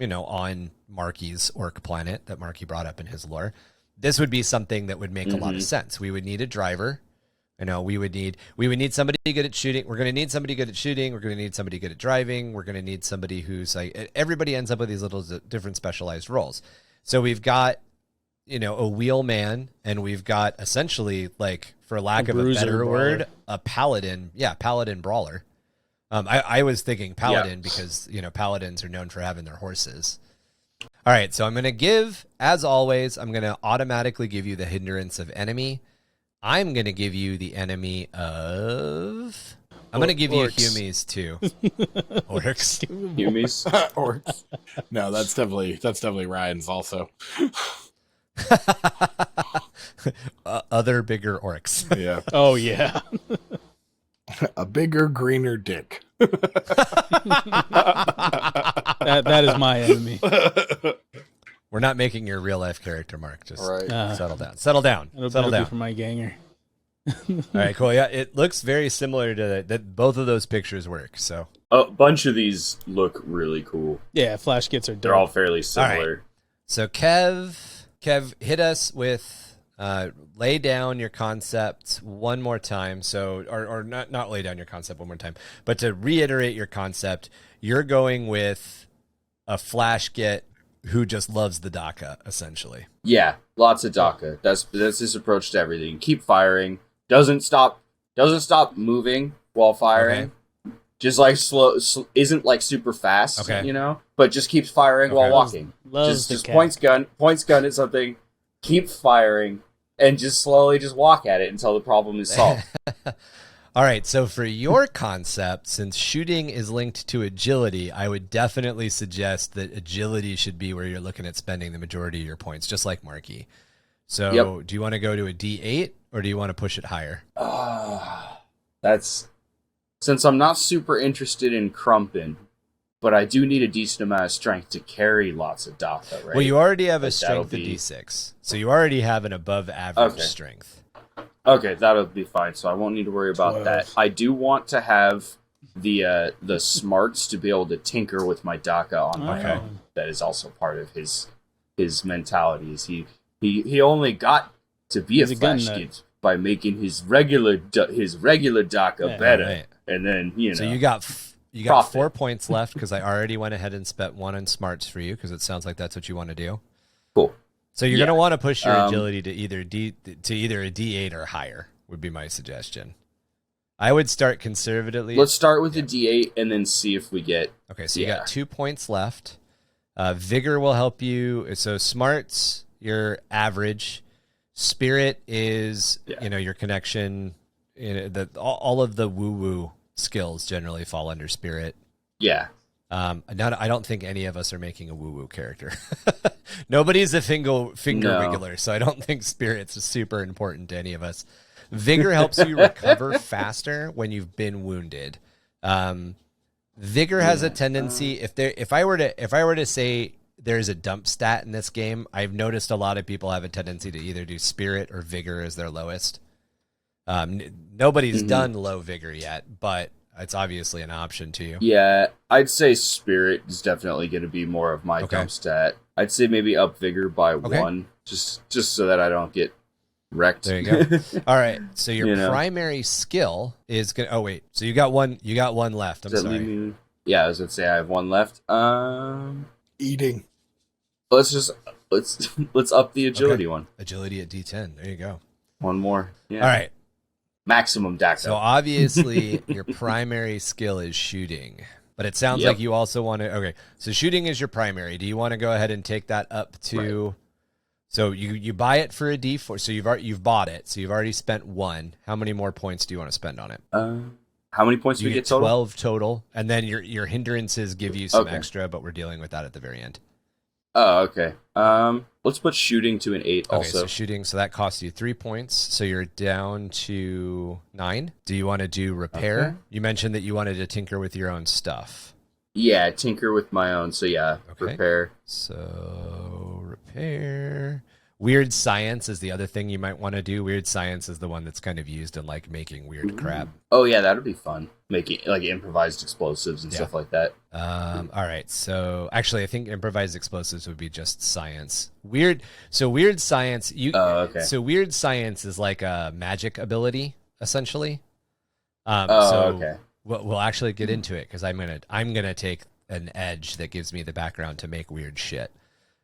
on Marky's orc planet that Marky brought up in his lore, this would be something that would make a lot of sense. We would need a driver. We would need somebody good at shooting. We're going to need somebody good at shooting. We're going to need somebody good at driving. We're going to need somebody who's like, everybody ends up with these little different specialized roles. So we've got, a wheelman, and we've got essentially, like, for lack of a better word, a paladin. Yeah, paladin brawler. I was thinking paladin because, paladins are known for having their horses. All right, so I'm going to give, as always, I'm going to automatically give you the hindrance of enemy. I'm going to give you the enemy of... I'm going to give you Humies, too. Orks. Humies? Orks. No, that's definitely Ryan's also. Other bigger orcs. Yeah. Oh, yeah. A bigger, greener dick. That is my enemy. We're not making your real life character, Mark. Just settle down. It'll be for my ganger. All right, cool. Yeah, it looks very similar to that. Both of those pictures work. So a bunch of these look really cool. Yeah, flash kits are dope. They're all fairly similar. All right. So Kev, hit us with lay down your concept one more time. So or not lay down your concept one more time, but to reiterate your concept, you're going with a flash kit who just loves the Dakka, essentially. Yeah, lots of Dakka. That's his approach to everything. Keep firing. Doesn't stop moving while firing. Okay. Just like slow, isn't like super fast, but just keeps firing while walking. Just points gun at something, keep firing, and just slowly just walk at it until the problem is solved. All right, so for your concept, since shooting is linked to agility, I would definitely suggest that agility should be where you're looking at spending the majority of your points, just like Marky. So do you want to go to a D8, or do you want to push it higher? That's... Since I'm not super interested in crumping, but I do need a decent amount of strength to carry lots of Dakka, right? Well, you already have a strength of D6, so you already have an above-average strength. Okay, that'll be fine, so I won't need to worry about that. I do want to have the smarts to be able to tinker with my Dakka on my own. That is also part of his mentality. Is he only got to be a flash kid by making his regular Dakka better, right. And then So you got 4 points left because I already went ahead and spent 1 on smarts for you because it sounds like that's what you want to do. Cool. So you're going to want to push your agility to either a D8 or higher would be my suggestion. I would start conservatively. Let's start with the D8 and then see if we get... Okay, so you got 2 points left. Vigor will help you. So smarts, your average. Spirit is, your connection. All of the woo-woo skills generally fall under spirit. Yeah. I don't think any of us are making a woo-woo character. Nobody's a finger wiggler, so I don't think spirits super important to any of us. Vigor helps you recover faster when you've been wounded. Vigor has a tendency, if I were to say there's a dump stat in this game, I've noticed a lot of people have a tendency to either do spirit or vigor as their lowest. Nobody's done low vigor yet, but it's obviously an option to you. Yeah, I'd say spirit is definitely going to be more of my dump stat. I'd say maybe up vigor by 1, just so that I don't get wrecked. There you go. All right, so your primary skill is going to... Oh, wait. So you got one left. I'm sorry. Yeah, I was going to say I have 1 left. Eating. Let's up the agility one. Agility at D10. There you go. 1 more. Yeah. All right. Maximum Dakka. So obviously your primary skill is shooting, but it sounds like you also want to... Okay, so shooting is your primary. Do you want to go ahead and take that up to... Right. So you buy it for a D4, so you've bought it, so you've already spent 1. How many more points do you want to spend on it? How many points do we get total? 12 total, and then your hindrances give you some extra, but we're dealing with that at the very end. Oh, okay. Let's put shooting to an 8 also. Okay, so shooting, so that costs you 3 points, so you're down to 9. Do you want to do repair? Okay. You mentioned that you wanted to tinker with your own stuff. Yeah, tinker with my own, so repair. So, repair. Weird science is the other thing you might want to do. Weird science is the one that's kind of used in, like, making weird crap. Oh, yeah, that would be fun. Making, like, improvised explosives and stuff like that. All right, so, actually, I think improvised explosives would be just science. Weird science... So, weird science is like a magic ability, essentially. Okay. We'll actually get into it, because I'm gonna take an edge that gives me the background to make weird shit.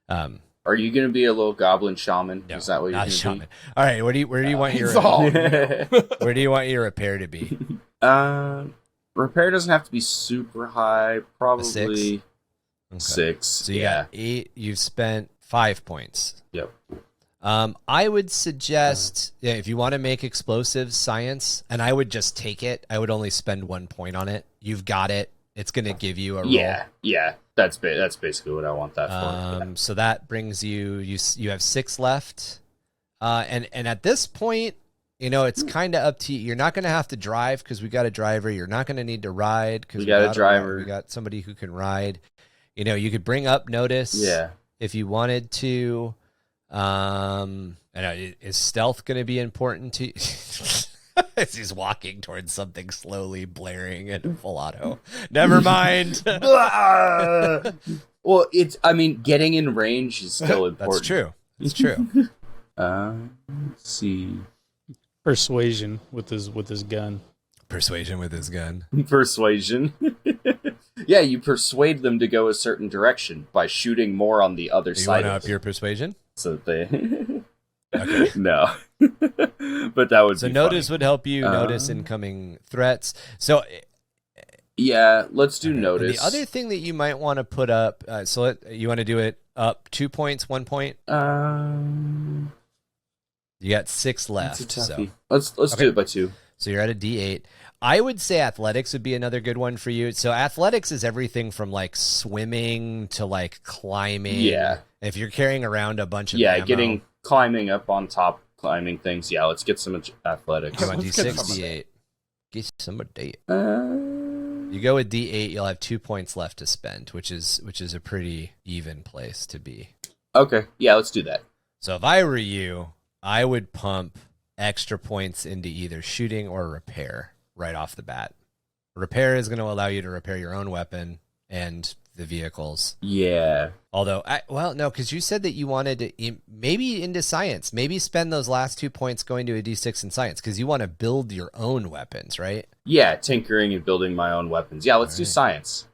Are you going to be a little goblin shaman? No, is that what you're not a shaman. Be? All right, where do you want your where do you want your repair to be? Repair doesn't have to be super high. Probably 6. So you got 8. You've spent 5 points. Yep. I would suggest if you want to make explosives science, and I would just take it. I would only spend 1 point on it. You've got it. It's going to give you a roll. Yeah. That's basically what I want that for. So that brings you have 6 left. And at this point, it's kind of up to you. You're not going to have to drive because we got a driver. You're not going to need to ride because we got a driver. We got somebody who can ride. You could bring up notice. Yeah. If you wanted to. Is stealth going to be important to you? As he's walking towards something slowly blaring in full auto. Never mind. Well, getting in range is still important. That's true. It's true. Let's see. Persuasion with his gun. Persuasion with his gun. Persuasion. Yeah, you persuade them to go a certain direction by shooting more on the other side. You want to up your persuasion? So they... Okay. No. But that would be notice funny. Would help you notice incoming threats. So yeah, let's do notice. And the other thing that you might want to put up, you want to do it up 2 points, 1 point? You got 6 left. So let's do it by 2. So you're at a D8. I would say athletics would be another good one for you. So athletics is everything from like swimming to like climbing. Yeah. If you're carrying around a bunch of ammo. Climbing up on top, climbing things. Yeah, let's get some athletics. Come on, D6, D8. Get some of D8. You go with D8, you'll have 2 points left to spend, which is a pretty even place to be. Okay, yeah, let's do that. So if I were you, I would pump extra points into either shooting or repair right off the bat. Repair is going to allow you to repair your own weapon and the vehicles. Yeah. Although, no, because you said that you wanted to maybe into science. Maybe spend those last 2 points going to a D6 in science because you want to build your own weapons, right? Yeah, tinkering and building my own weapons. Yeah, let's do science.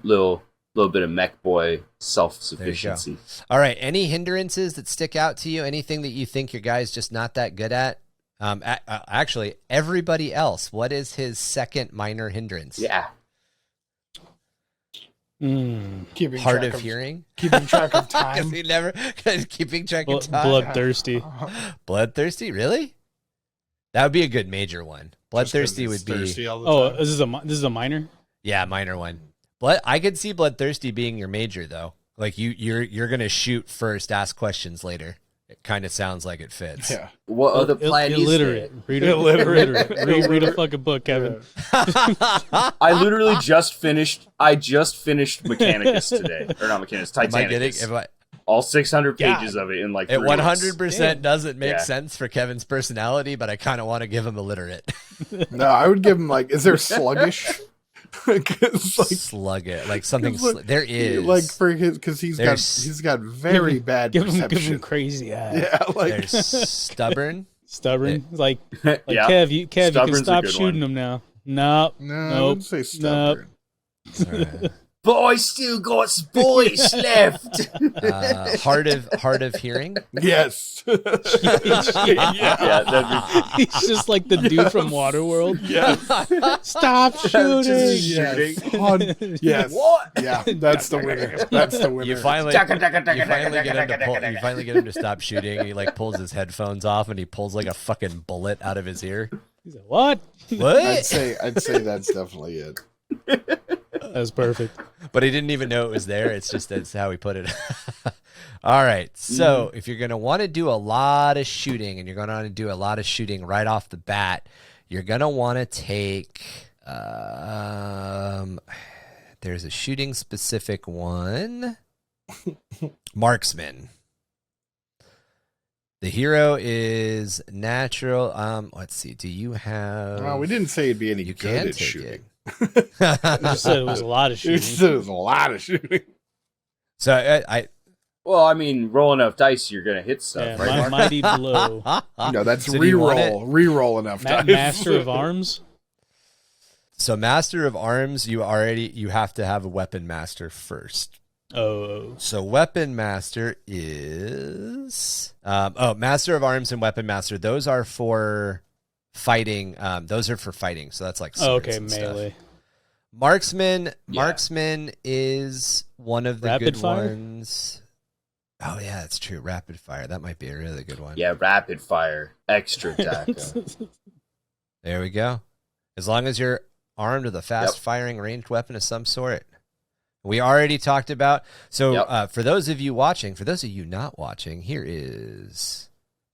Little bit of mech boy self-sufficiency. All right, any hindrances that stick out to you? Anything that you think your guy's just not that good at? Actually, everybody else, what is his second minor hindrance? Yeah. Hard of hearing, keeping track of time. He never keeping track of time. Bloodthirsty. Bloodthirsty, really? That would be a good major one. Bloodthirsty would be. This is a minor. Yeah, minor one. I could see bloodthirsty being your major though. Like you're gonna shoot first, ask questions later. It kind of sounds like it fits. Yeah. What other plan illiterate. Read a fucking book, Kevin. I literally just finished. Mechanicus today, or not Mechanicus, Titanicus. All 600 pages of it in like 3 it 100% doesn't make sense for Kevin's personality, but I kind of want to give him illiterate. No, I would give him is there sluggish? Sluggish, like something. There is for his because he's got very bad perception. Give him crazy eyes. Yeah, there's stubborn. Kev, you can stop shooting him now. Nope. I wouldn't say stubborn. Nope. But I still got bullets left. Hard of hearing. Yes. He's just like the dude from Waterworld. Yes. Stop shooting. Yes. What? Yeah, that's the winner. That's the winner. You finally get him to stop shooting. He pulls his headphones off and he pulls a fucking bullet out of his ear. He's like, what? I'd say that's definitely it. That's perfect. But he didn't even know it was there. That's how he put it. All right. So if you're going to want to do a lot of shooting and you're going to want to do a lot of shooting right off the bat, you're going to want to take, there's a shooting specific one. Marksman. The hero is natural. Let's see. Do you have? Well, we didn't say it'd be any good at shooting. You said it was a lot of shooting. You said it was a lot of shooting. So roll enough dice, you're gonna hit stuff, right? Mighty blow. No, that's so reroll enough dice. Master of arms. So master of arms, you have to have a weapon master first. Oh. So weapon master is master of arms and weapon master. Those are for fighting. Those are for fighting. So that's like swords and melee. Stuff. Marksman is one of the Rapid good fire? ones. Oh, yeah, that's true. Rapid fire. That might be a really good one. Yeah, rapid fire. Extra Dakka. There we go. As long as you're armed with a fast-firing ranged weapon of some sort. We already talked about. So for those of you watching, for those of you not watching, here is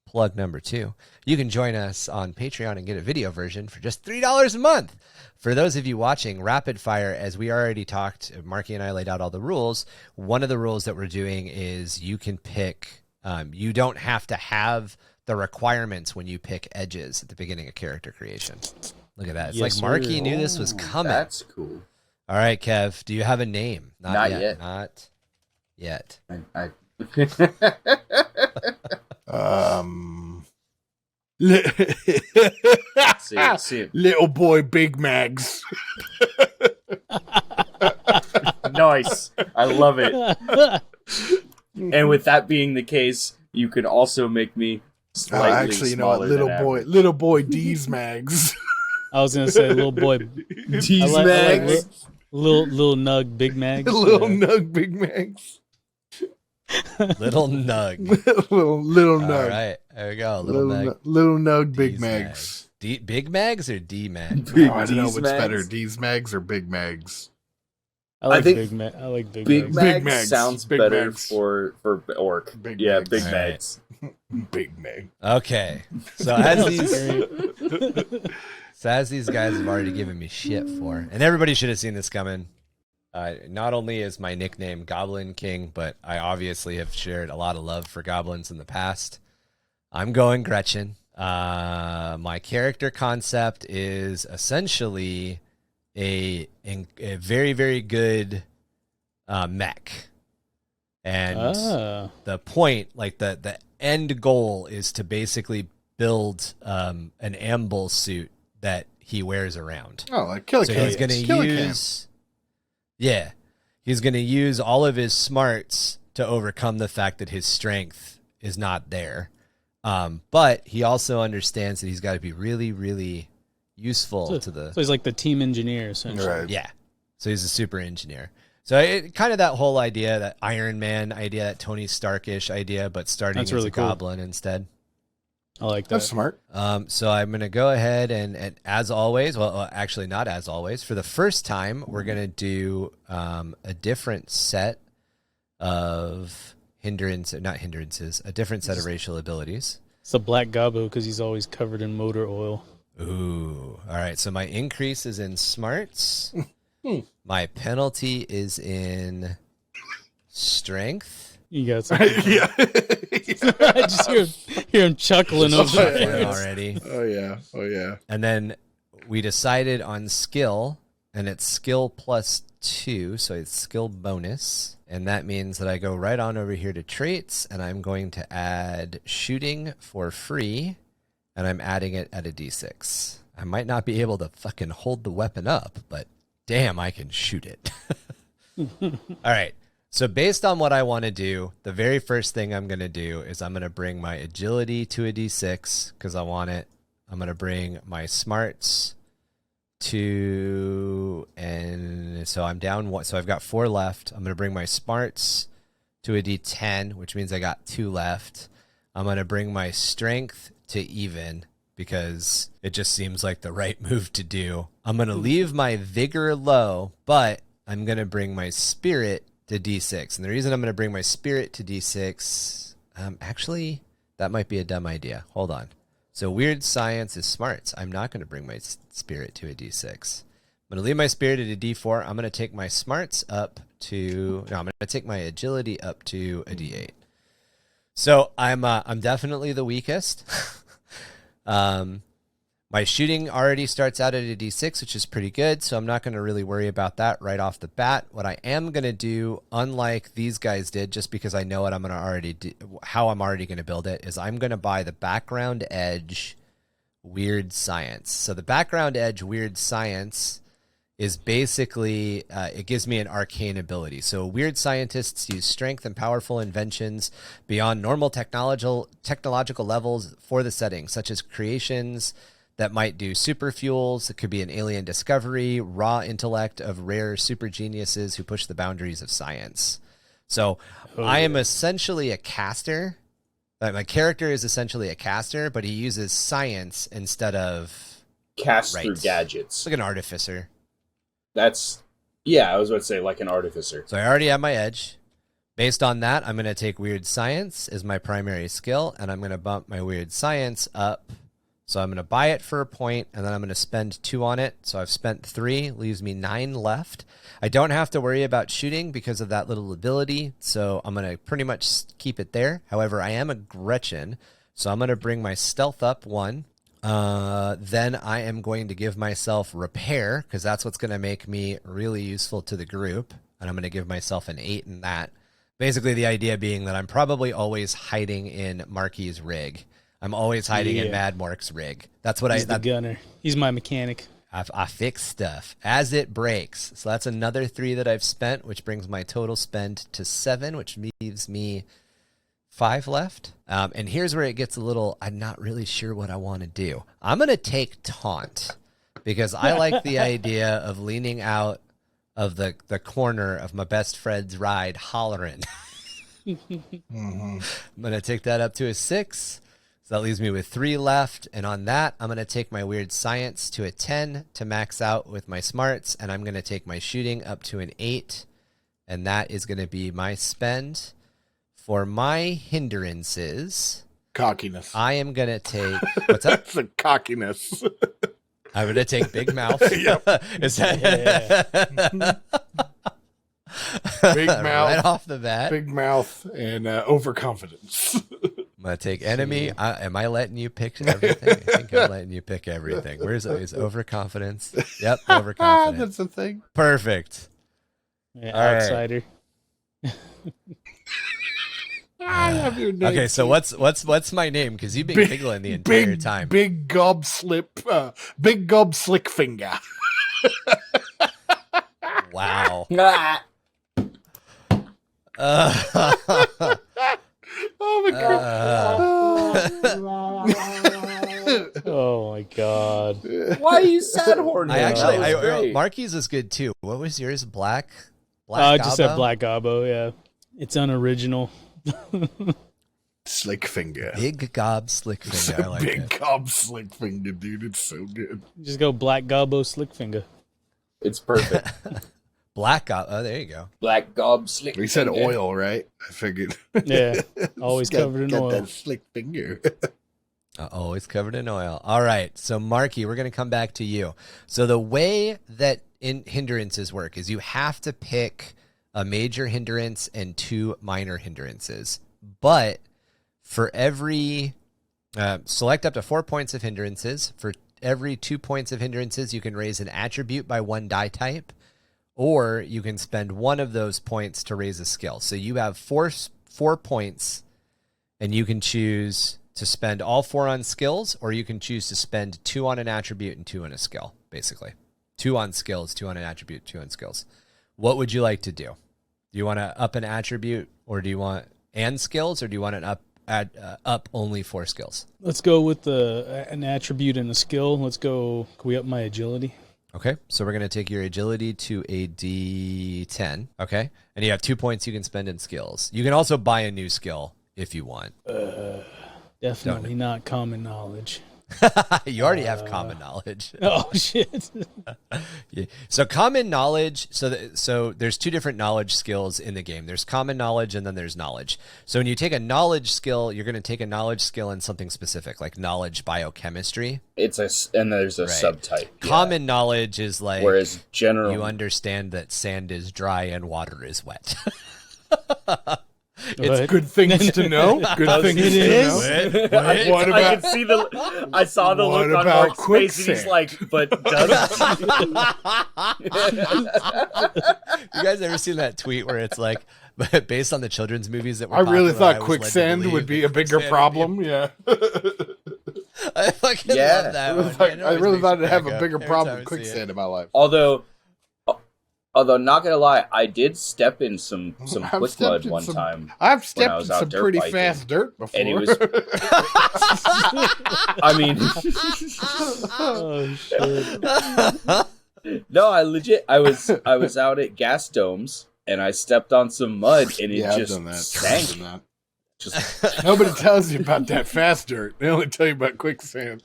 plug number 2. You can join us on Patreon and get a video version for just $3 a month. For those of you watching, rapid fire, as we already talked, Marky and I laid out all the rules. One of the rules that we're doing is you can pick, you don't have to have the requirements when you pick edges at the beginning of character creation. Look at that. It's like Marky knew this was coming. That's cool. All right, Kev, do you have a name? Not yet. Not yet. See. Little boy Big Mags. Nice. I love it. And with that being the case, you can also make me slightly actually, you know what? smaller Little boy D's Mags. I was gonna say little boy D's I Mags. like little nug Big Mags. Little Nug Big Mags. Little Nug. little Nug. All right, there we go. Little Nug Big D's Mags. Big Mags or D Mags? I don't know D's what's Mags? better, D's Mags or Big Mags. I think Big Mag. I like Big Big Mags. Mags sounds Big better Mags. for Orc. Big Yeah, Mags. Big All Mags. Big Mag. Okay, so as these guys have already given me shit for, and everybody should have seen this coming. Not only is my nickname Goblin King, but I obviously have shared a lot of love for goblins in the past. I'm going Gretchin. My character concept is essentially a very, very good mech. And the point, like the end goal is to basically build an amble suit that he wears around. Oh, like Killer So Cam. he's going to use... Yeah. He's going to use all of his smarts to overcome the fact that his strength is not there. But he also understands that he's got to be really, really useful to the... So he's like the team engineer, essentially. Right. Yeah. So he's a super engineer. So it kind of that whole idea, that Iron Man idea, that Tony Starkish idea, but starting That's as really a cool. goblin instead. I like that. That's smart. So I'm going to go ahead and as always, well, actually not as always, for the first time, we're going to do a different set of a different set of racial abilities. It's a black Gobbo because he's always covered in motor oil. Ooh. All right. So my increase is in smarts. My penalty is in strength. You got something. Yeah. I just hear him chuckling over there. Already. Oh, yeah. And then we decided on skill, and it's skill plus 2, so it's skill bonus. And that means that I go right on over here to traits, and I'm going to add shooting for free, and I'm adding it at a d6. I might not be able to fucking hold the weapon up, but damn, I can shoot it. All right. So based on what I want to do, the very first thing I'm going to do is I'm going to bring my agility to a d6 because I want it. I'm going to bring my smarts to, and so I'm down one. So I've got 4 left. I'm going to bring my smarts to a d10, which means I got 2 left. I'm going to bring my strength to even because it just seems like the right move to do. I'm going to leave my vigor low, but I'm going to bring my spirit to D6. And the reason I'm going to bring my spirit to D6, actually, that might be a dumb idea. Hold on. So weird science is smarts. I'm not going to bring my spirit to a D6. I'm going to leave my spirit at a D4. I'm going to take my smarts up to, no, I'm going to take my agility up to a D8. So I'm definitely the weakest. My shooting already starts out at a D6, which is pretty good, so I'm not going to really worry about that right off the bat. What I am going to do, unlike these guys did, just because I know what I'm going to already do, how I'm already going to build it, is I'm going to buy the Background Edge Weird Science. So the Background Edge Weird Science is basically, it gives me an arcane ability. So weird scientists use strength and powerful inventions beyond normal technological levels for the setting, such as creations that might do super fuels. It could be an alien discovery, raw intellect of rare super geniuses who push the boundaries of science. So I am essentially a caster. My character is essentially a caster, but he uses science instead of cast through gadgets. Like an artificer. I was about to say like an artificer. So I already have my edge. Based on that, I'm going to take weird science as my primary skill, and I'm going to bump my weird science up. So I'm going to buy it for a point, and then I'm going to spend 2 on it. So I've spent 3, leaves me 9 left. I don't have to worry about shooting because of that little ability, so I'm going to pretty much keep it there. However, I am a Gretchin, so I'm going to bring my stealth up 1. Then I am going to give myself repair, because that's what's going to make me really useful to the group, and I'm going to give myself an 8 in that. Basically, the idea being that I'm probably always hiding in Marky's rig. I'm always hiding in Mad Mark's rig. That's what He's the gunner. He's my mechanic. I fix stuff as it breaks. So that's another 3 that I've spent, which brings my total spend to 7, which leaves me 5 left. And here's where it gets a little, I'm not really sure what I want to do. I'm going to take Taunt, because I like the idea of leaning out of the corner of my best friend's ride hollering. I'm going to take that up to a 6. So that leaves me with 3 left. And on that, I'm going to take my weird science to a 10 to max out with my smarts. And I'm going to take my shooting up to an 8. And that is going to be my spend. For my hindrances, cockiness. I am going to take... What's that? That's a cockiness. I'm going to take big mouth. Yep. Is that... Big mouth. Right off the bat. Big mouth and overconfidence. I'm going to take enemy. Am I letting you pick everything? I think I'm letting you pick everything. Where's overconfidence? Yep, overconfidence. That's the thing. Perfect. Yeah, outsider. Right. I have your name. Okay, so what's my name? Because you've been giggling the entire time. Big gob slick finger. Wow. Oh my god. Oh my god. Why are you sad, Horn? Marky's is good too. What was yours? Black I just said Black Gobbo, yeah. It's unoriginal. Slick finger. Big gob slick finger. I like Big gob slick finger, dude. It's so good. Just go Black Gobbo slick finger. It's perfect. Black gob. Oh, there you go. Black gob slick. We said oil, right? I figured. Yeah. Always covered in oil. That slick finger. Always covered in oil. All right. So, Marky, we're going to come back to you. So, the way that hindrances work is you have to pick a major hindrance and 2 minor hindrances. But for every select up to 4 points of hindrances. For every 2 points of hindrances, you can raise an attribute by 1 die type, or you can spend 1 of those points to raise a skill. So you have 4 points, and you can choose to spend all 4 on skills, or you can choose to spend 2 on an attribute and 2 on a skill, basically. 2 on skills, 2 on an attribute, 2 on skills. What would you like to do? Do you want to up an attribute, or do you want and skills, or do you want an up only 4 skills? Let's go with an attribute and a skill. Let's go. Can we up my agility? Okay, so we're going to take your agility to a D10. Okay, and you have 2 points you can spend in skills. You can also buy a new skill if you want. Definitely not common knowledge. You already have common knowledge. Oh shit! Yeah. So common knowledge. So there's 2 different knowledge skills in the game. There's common knowledge and then there's knowledge. So when you take a knowledge skill, you're going to take a knowledge skill in something specific, like knowledge biochemistry. And there's a subtype. Common knowledge is like, whereas general, you understand that sand is dry and water is wet. It's good things to know. Good things to know. What about? I saw the look on Mark's face, and he's like, "But does?" You guys ever seen that tweet where it's like, based on the children's movies that were I really popular, thought quicksand would be a bigger problem. Yeah. I fucking love that one. I really thought I'd have a bigger problem with quicksand in my life. Although, not gonna lie, I did step in some quick mud one time. I've stepped in some pretty fast dirt before. And it was, I mean, Oh shit! no, I was out at gas domes and I stepped on some mud, and it just I've done that. sank. I've done that. Just Nobody tells you about that fast dirt. They only tell you about quicksand.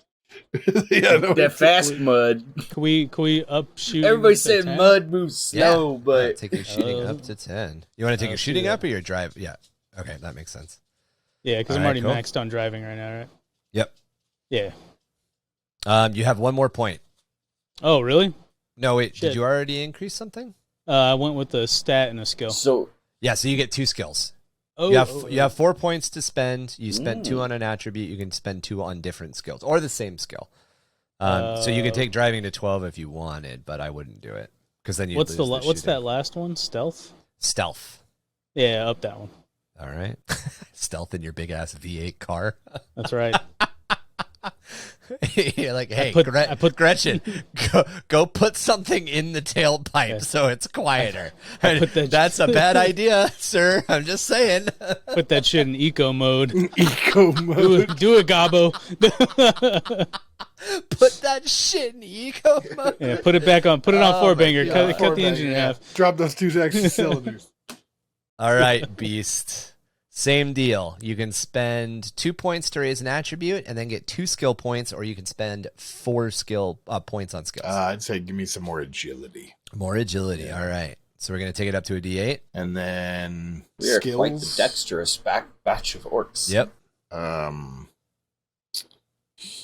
that fast mud. Can we upshoot? Everybody said mud moves slow, but take your shooting up to 10. You want to take your shooting up or your drive? Yeah. Okay, that makes sense. Yeah, because I'm already maxed on driving right now, right? Yep. Yeah. You have one more point. Oh, really? No, wait. Shit. Did you already increase something? I went with a stat and a skill. So you get 2 skills. You have 4 points to spend. You spend 2 on an attribute. You can spend 2 on different skills or the same skill. So you could take driving to 12 if you wanted, but I wouldn't do it because then you. What's that last one? Stealth. Stealth. Yeah, up that one. All right. Stealth in your big ass V8 car. That's right. You're like, hey, I put Gretchen, go put something in the tailpipe so it's quieter. That's a bad idea, sir. I'm just saying. Put that shit in eco mode. Eco mode. Do it, Gobbo. Put that shit in eco mode. Yeah, put it back on. Put it on 4-banger. Cut the engine in half. Drop those 2 extra cylinders. All right, Beast. Same deal. You can spend 2 points to raise an attribute and then get 2 skill points, or you can spend 4 skill points on skills. I'd say give me some more agility. More agility. Yeah. All right. So we're going to take it up to a D8. And then we are quite the dexterous batch of orcs. Yep.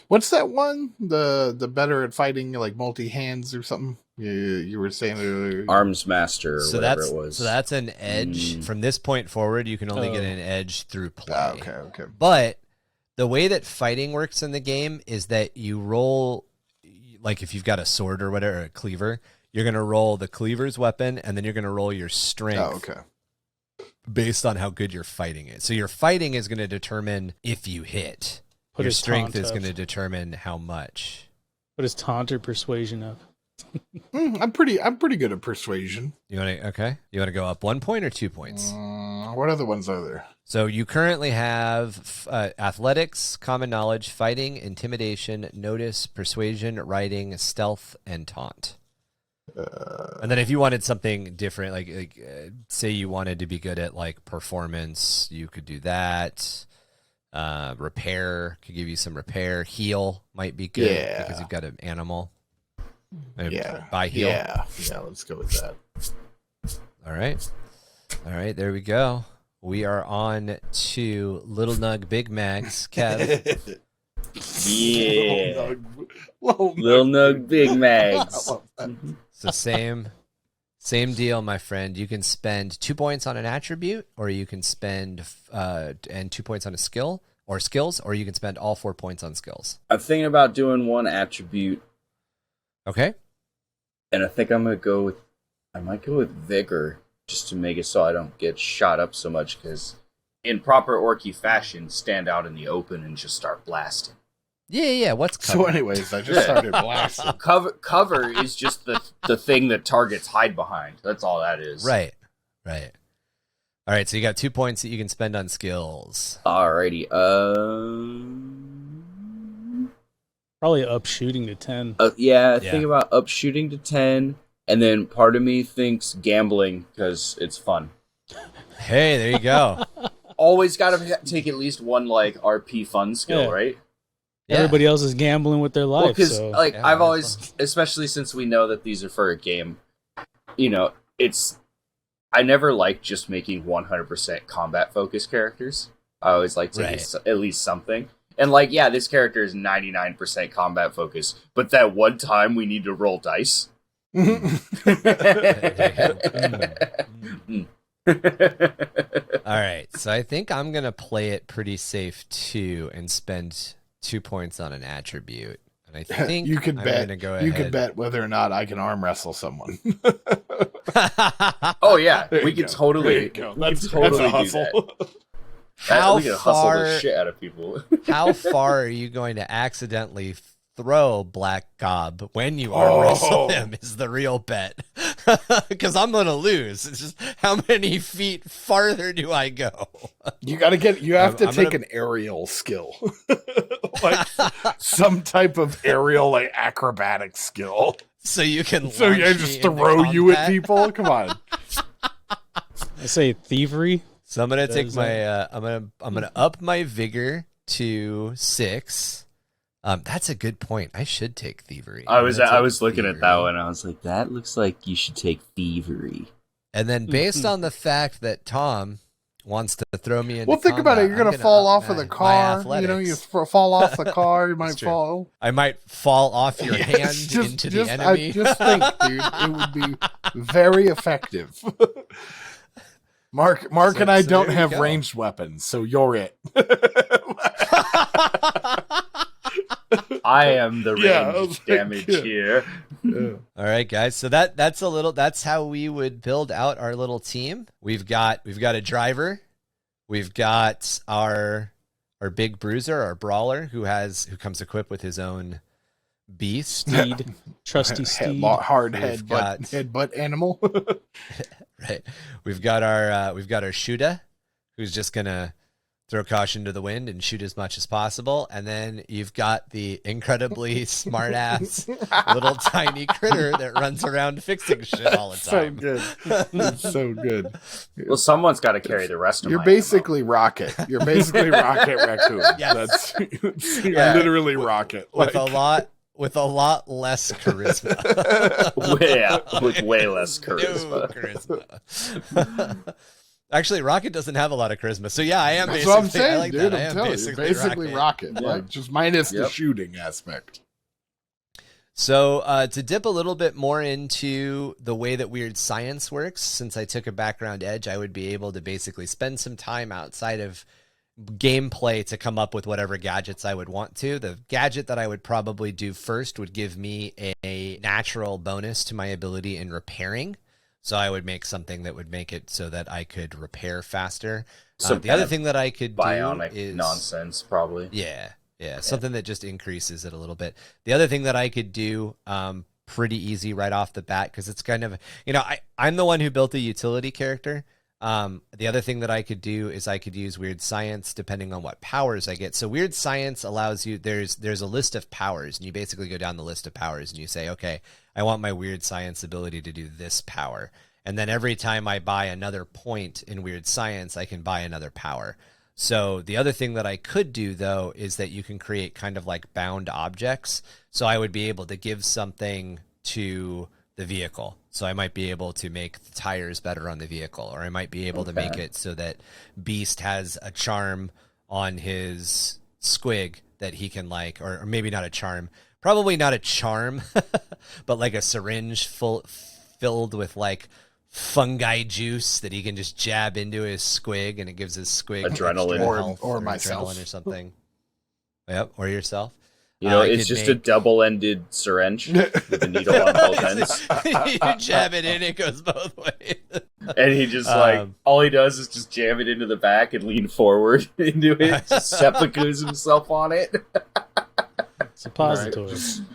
What's that one? The better at fighting, like multi-hands or something? You were saying earlier. Arms master or whatever it was. So that's an edge. From this point forward, you can only get an edge through play. Okay. But the way that fighting works in the game is that you roll, like if you've got a sword or whatever, a cleaver, you're going to roll the cleaver's weapon, and then you're going to roll your strength based on how good your fighting is. So your fighting is going to determine if you hit. Your strength is going to determine how much. Put his taunt or persuasion up. I'm pretty good at persuasion. You want to go up 1 point or 2 points? What other ones are there? So you currently have athletics, common knowledge, fighting, intimidation, notice, persuasion, writing, stealth, and taunt. And then if you wanted something different, like say you wanted to be good at like performance, you could do that. Repair could give you some repair. Heal might be good because you've got an animal. Buy heal. Yeah, let's go with that. All right, there we go. We are on to Little Nug Big Mags, Kev. Yeah. Little Nug Big Mags. So same deal, my friend. You can spend 2 points on an attribute, or you can spend and 2 points on a skill or skills, or you can spend all 4 points on skills. I'm thinking about doing one attribute. Okay. And I think I might go with Vigor, just to make it so I don't get shot up so much, because in proper Orky fashion, stand out in the open and just start blasting. Yeah. What's cover? So anyways, I just started blasting. Cover is just the thing that targets hide behind. That's all that is. Right. All right, so you got 2 points that you can spend on skills. Alrighty. Probably up shooting to 10. Think about up shooting to 10, and then part of me thinks gambling because it's fun. Hey, there you go. Always got to take at least one like RP fun skill, right? Yeah. Everybody else is gambling with their life. Well, because I've always, especially since we know that these are for a game, I never like just making 100% combat focused characters. I always like to at least something. And this character is 99% combat focused, but that one time we need to roll dice. All right, so I think I'm going to play it pretty safe too and spend 2 points on an attribute. And I think you could bet. You could bet whether or not I can arm wrestle someone. Oh yeah, we could totally. That's a hustle. How far? Hustle the shit out of people. How far are you going to accidentally throw Black Gob when you arm wrestle him? Is the real bet. Because I'm going to lose. It's just how many feet farther do I go? You have to take an aerial skill, like some type of aerial acrobatic skill. So you can. So I just throw you at people. Come on. I say thievery. So I'm gonna take my I'm gonna up my vigor to 6. That's a good point. I should take thievery. I was looking at that one. I was like, that looks like you should take thievery. And then based on the fact that Tom wants to throw me into think about it. You're going to fall off of the car. You fall off the car. You might fall. I might fall off your hand into the enemy. I just think, dude, it would be very effective. Mark and I don't have ranged weapons, so you're it. I am the range damage here. Yeah. All right, guys. So that's how we would build out our little team. We've got a driver. We've got our big bruiser, our brawler, who comes equipped with his own beast, steed, trusty steed, hard headbutt animal. Right. We've got our Shuda, who's just gonna throw caution to the wind and shoot as much as possible. And then you've got the incredibly smart-ass little tiny critter that runs around fixing shit all the time. So good. It's so good. Well, someone's got to carry the rest of You're basically Rocket. You're basically Rocket Raccoon. Yes. You're literally Rocket. With a lot less charisma. With way less charisma. No charisma. Actually, Rocket doesn't have a lot of charisma. So yeah, I am That's basically. what I'm saying, I like dude. that. I'm basically Rocket. Yeah. Like just minus the shooting aspect. So to dip a little bit more into the way that weird science works, since I took a background edge, I would be able to basically spend some time outside of gameplay to come up with whatever gadgets I would want to. The gadget that I would probably do first would give me a natural bonus to my ability in repairing. So I would make something that would make it so that I could repair faster. So the other thing that I could do is nonsense, probably. Yeah, something that just increases it a little bit. The other thing that I could do pretty easy right off the bat, because it's kind of, I'm the one who built the utility character. The other thing that I could do is I could use weird science depending on what powers I get. So weird science allows you, there's a list of powers, and you basically go down the list of powers and you say, okay, I want my weird science ability to do this power. And then every time I buy another point in weird science, I can buy another power. So the other thing that I could do, though, is that you can create kind of like bound objects. So I would be able to give something to the vehicle. So I might be able to make the tires better on the vehicle, or I might be able to make it so that Beast has a charm on his squig that he can like, or maybe not a charm, probably not a charm, but like a syringe filled with like fungi juice that he can just jab into his squig, and it gives his squig adrenaline or myself adrenaline or something. Yep, or yourself. It's just a double-ended syringe with a needle on both ends. You jab it in, it goes both ways. And he just all he does is just jam it into the back and lean forward into it, just seppukus himself on it. Suppository.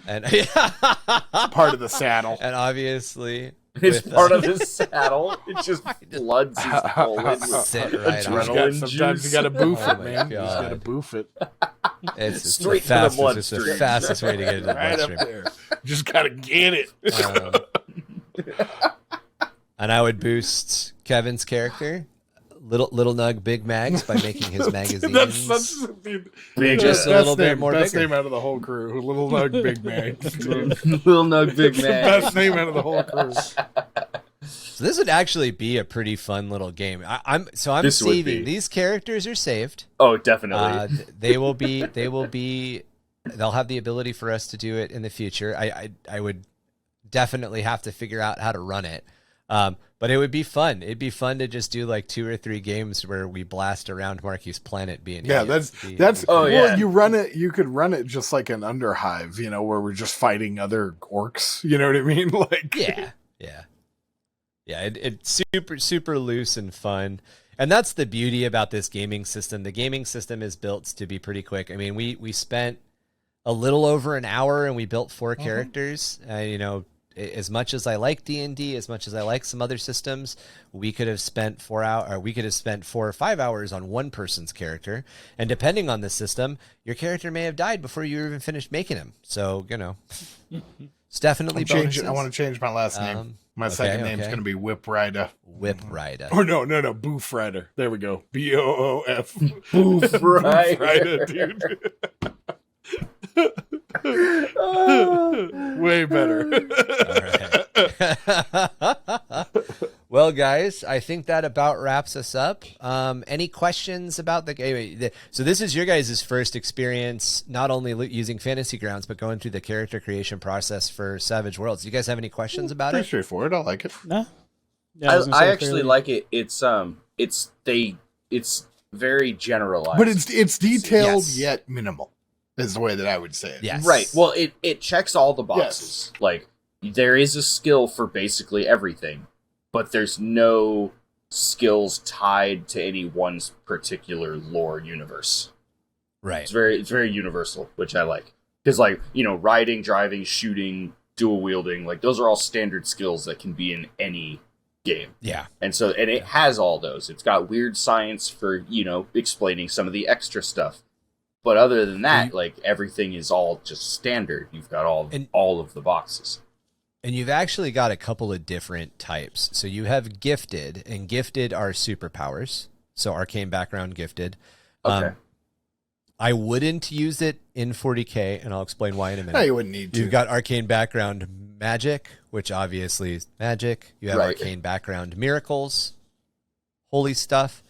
Right. And part of the saddle. And obviously it's part of his saddle. It just floods his colon with adrenaline juice. Sometimes you gotta boof it, man. God. You just gotta boof it. It's Straight the to the fastest, it's the fastest way to get into the Right up bloodstream. there. Just gotta get it. And I would boost Kevin's character, Little Nug Big Mags, by making his magazines That's such just a little bit more best bigger. name out of the whole crew. Little Nug Big Mag. Little Nug Big Man. Best name out of the whole crew. So this would actually be a pretty fun little game. I'm saving. These characters are saved. Oh, definitely. They'll have the ability for us to do it in the future. I would definitely have to figure out how to run it. But it would be fun. It'd be fun to just do like 2 or 3 games where we blast around Marky's planet being that's yeah. You run it, you could run it just like an under Hive, where we're just fighting other orcs, you know what I mean? Like it's super loose and fun. And that's the beauty about this gaming system. The gaming system is built to be pretty quick. I mean, we spent a little over an hour and we built 4 characters. As much as I like D&D, as much as I like some other systems, we could have spent 4 hours, or we could have spent 4 or 5 hours on one person's character. And depending on the system, your character may have died before you even finished making him. So, it's definitely bonuses. I want to change my last name. My second name's going to be Whip Rider. Whip Rider. Or no, Boof Rider. There we go. BOOF. Boof Rider, dude. Way better. All right. Well, guys, I think that about wraps us up. Any questions about the game? So this is your guys' first experience, not only using Fantasy Grounds, but going through the character creation process for Savage Worlds. Do you guys have any questions about Pretty it? straightforward. I like it. No. Yeah, I actually like it. It's very generalized, but it's detailed Yes. yet minimal. Is the way that I would say it. Yes. right. Well, it checks all the boxes. Yes. Like there is a skill for basically everything, but there's no skills tied to any one particular lore universe. Right. It's very universal, which I like. Because riding, driving, shooting, dual wielding, like those are all standard skills that can be in any game. Yeah. And it has all those. It's got weird science for, explaining some of the extra stuff. But other than that, everything is all just standard. You've got all of the boxes. And you've actually got a couple of different types. So you have gifted, and gifted are superpowers. So arcane background gifted. Okay. I wouldn't use it in 40K, and I'll explain why in a minute. No, you wouldn't need to. You've got arcane background magic, which obviously is magic. You have arcane background miracles, holy stuff.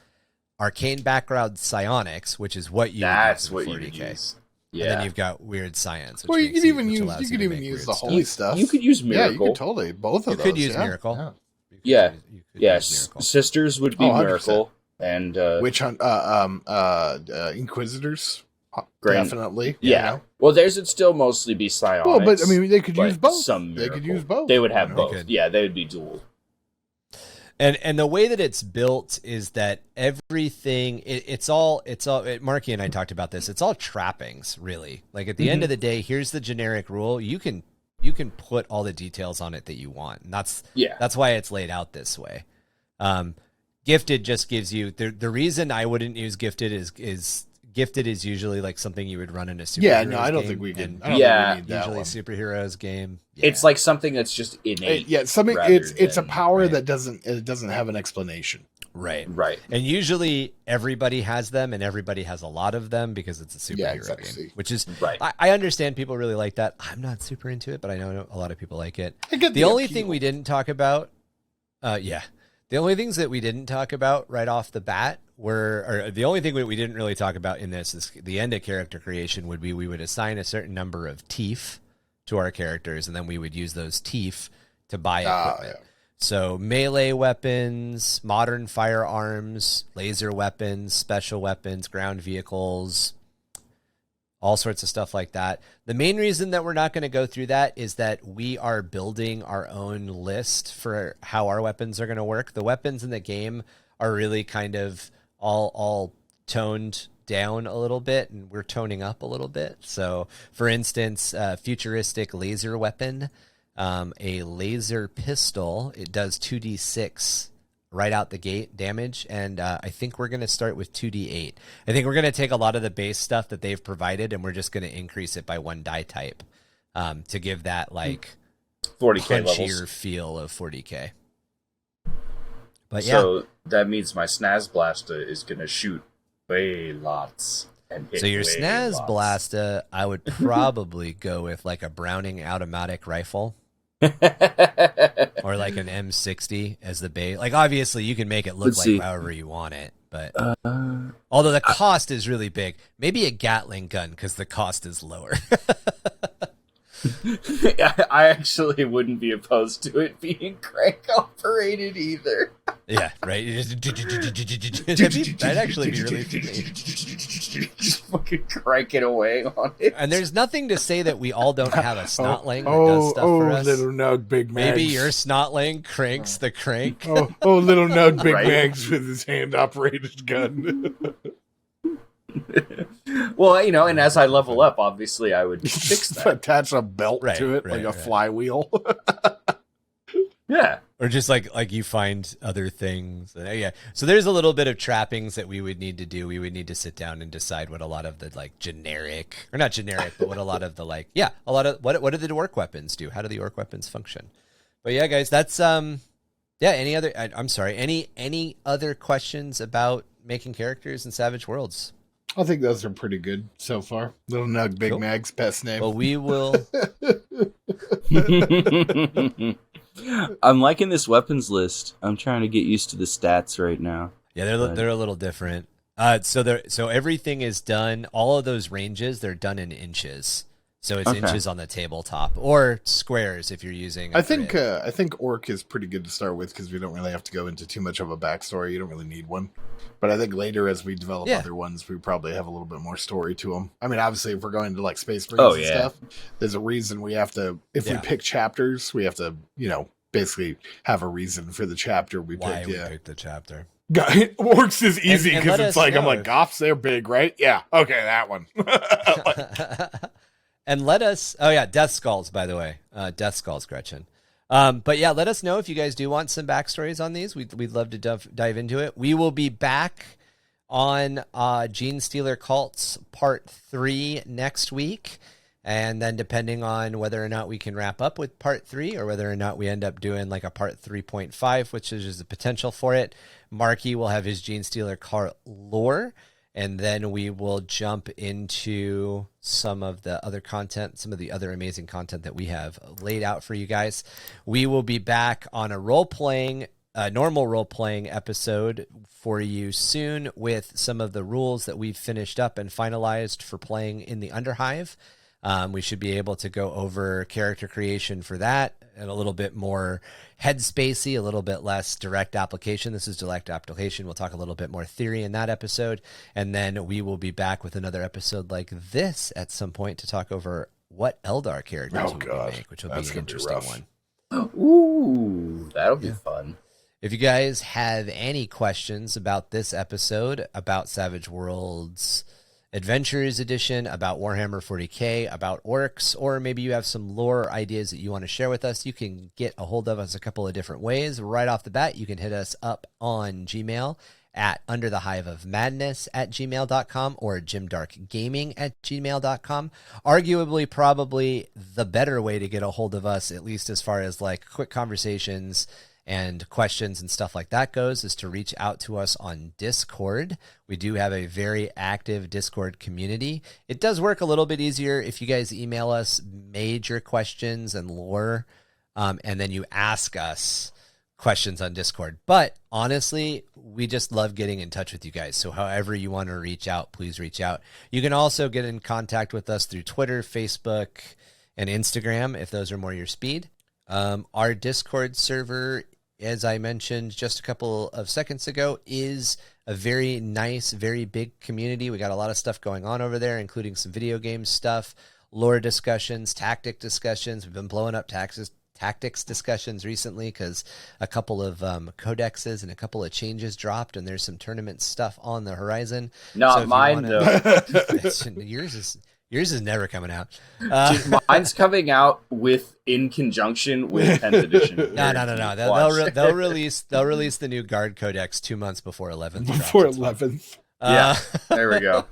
Arcane background psionics, which is what you That's would what you use in 40K. would use. Yeah. And then you've got weird science. Which Well, you makes could even which use allows you could to even make use weird the holy stuff. You could use Yeah, you miracle. could totally both of You those. could use yeah. miracle. Yeah. Yeah. You could Yes. use miracle. Sisters would be 100%. miracle. And Witch hunt, Inquisitors, Grand- definitely. yeah. Well, theirs would still mostly be psionics. Well, but I mean, they could but use both. Some They could miracle. use both. They would have You know? both. could. Yeah, they would be dual. And the way that it's built is that everything it's all Marky and I talked about this. It's all trappings, really. Like at the end of the day, here's the generic rule. You can put all the details on it that you want. And that's why it's laid out this way. Gifted just gives you the reason I wouldn't use gifted is gifted is usually like something you would run in a superheroes Yeah, no, I don't game, think we and can. I don't Yeah, think we need that usually one. superheroes game. Yeah. It's like something that's just innate. Yeah, something. rather It's a than- power right. that doesn't have an explanation. right. Right. And usually everybody has them, and everybody has a lot of them because it's a superhero Yeah, exactly. game. Which is Right. I understand people really like that. I'm not super into it, but I know a lot of people like it. I get The only appeal. thing we didn't talk about, the only things that we didn't talk about right off the bat the only thing we didn't really talk about in this is the end of character creation would be we would assign a certain number of teeth to our characters, and then we would use those teeth to buy equipment. Yeah. So melee weapons, modern firearms, laser weapons, special weapons, ground vehicles, all sorts of stuff like that. The main reason that we're not going to go through that is that we are building our own list for how our weapons are going to work. The weapons in the game are really kind of all toned down a little bit, and we're toning up a little bit. So, for instance, futuristic laser weapon, a laser pistol, it does 2d6 right out the gate damage, and I think we're going to start with 2d8. I think we're going to take a lot of the base stuff that they've provided, and we're just going to increase it by one die type to give that like 40K punchier levels. feel of 40K. But yeah, So that means my Snaz Blaster is going to shoot way lots. And hit so your way Snaz lots. Blaster, I would probably go with like a Browning automatic rifle. Or like an M60 as the base. Like obviously you can make it look Let's like see. however you want it, but although the cost is really big, maybe a Gatling gun because the cost is lower. I actually wouldn't be opposed to it being crank operated either. Yeah, right. That'd actually be really funny. Just fucking cranking away on it. And there's nothing to say that we all don't have a snotling that does stuff for us. little nug big mags. Maybe your snotling cranks the crank. oh, little nug big Right. mags with his hand operated gun. Well, and as I level up, obviously I would fix that. Attach a belt Right, to it right, like a right. flywheel. Yeah. Or just like you find other things. Yeah. So there's a little bit of trappings that we would need to do. We would need to sit down and decide what a lot of the like generic, or not generic, but what a lot of the like, what do the orc weapons do? How do the orc weapons function? But yeah, guys, that's Yeah. Any other questions about making characters in Savage Worlds? I think those are pretty good so far. Little Nug Big Mag's best name. Well, we will. I'm liking this weapons list. I'm trying to get used to the stats right now. Yeah, they're a little different. So everything is done. All of those ranges, they're done in inches. So it's inches on the tabletop or squares if you're using. I think Orc is pretty good to start with because we don't really have to go into too much of a backstory. You don't really need one. But I think later as we develop other ones, we probably have a little bit more story to them. I mean, obviously, if we're going to like Space Marines and stuff, there's a reason we have to. If we pick chapters, we have to, basically have a reason for the chapter we picked. We picked the chapter. Orcs is easy because it's like I'm like Goths. They're big, right? Yeah. Okay, that one. And let us, Death Skulls, by the way. Death Skulls, Gretchen. But yeah, let us know if you guys do want some backstories on these. We'd love to dive into it. We will be back on Genestealer Cult's Part 3 next week. And then depending on whether or not we can wrap up with Part 3 or whether or not we end up doing like a Part 3.5, which is the potential for it, Marky will have his Genestealer Cult lore. And then we will jump into some of the other content, some of the other amazing content that we have laid out for you guys. We will be back on a normal role-playing episode for you soon with some of the rules that we've finished up and finalized for playing in the Underhive. We should be able to go over character creation for that and a little bit more headspacey, a little bit less direct application. This is direct application. We'll talk a little bit more theory in that episode. And then we will be back with another episode like this at some point to talk over what Eldar characters we make, which will be an interesting one. Ooh, that'll be fun. If you guys have any questions about this episode, about Savage Worlds Adventures Edition, about Warhammer 40K, about Orks, or maybe you have some lore ideas that you want to share with us, you can get a hold of us a couple of different ways. Right off the bat, you can hit us up on Gmail at underthehiveofmadness@gmail.com or jimdarkgaming@gmail.com. Arguably, probably the better way to get a hold of us, at least as far as like quick conversations and questions and stuff like that goes, is to reach out to us on Discord. We do have a very active Discord community. It does work a little bit easier if you guys email us major questions and lore, and then you ask us questions on Discord. But honestly, we just love getting in touch with you guys. So however you want to reach out, please reach out. You can also get in contact with us through Twitter, Facebook, and Instagram if those are more your speed. Our Discord server, as I mentioned just a couple of seconds ago, is a very nice, very big community. We got a lot of stuff going on over there, including some video game stuff, lore discussions, tactic discussions. We've been blowing up tactics discussions recently because a couple of codexes and a couple of changes dropped, and there's some tournament stuff on the horizon. Not mine, though. Yours is never coming out. Mine's coming out in conjunction with 10th edition. No. They'll release the new Guard Codex 2 months before 11th. Before 11th. Yeah, there we go.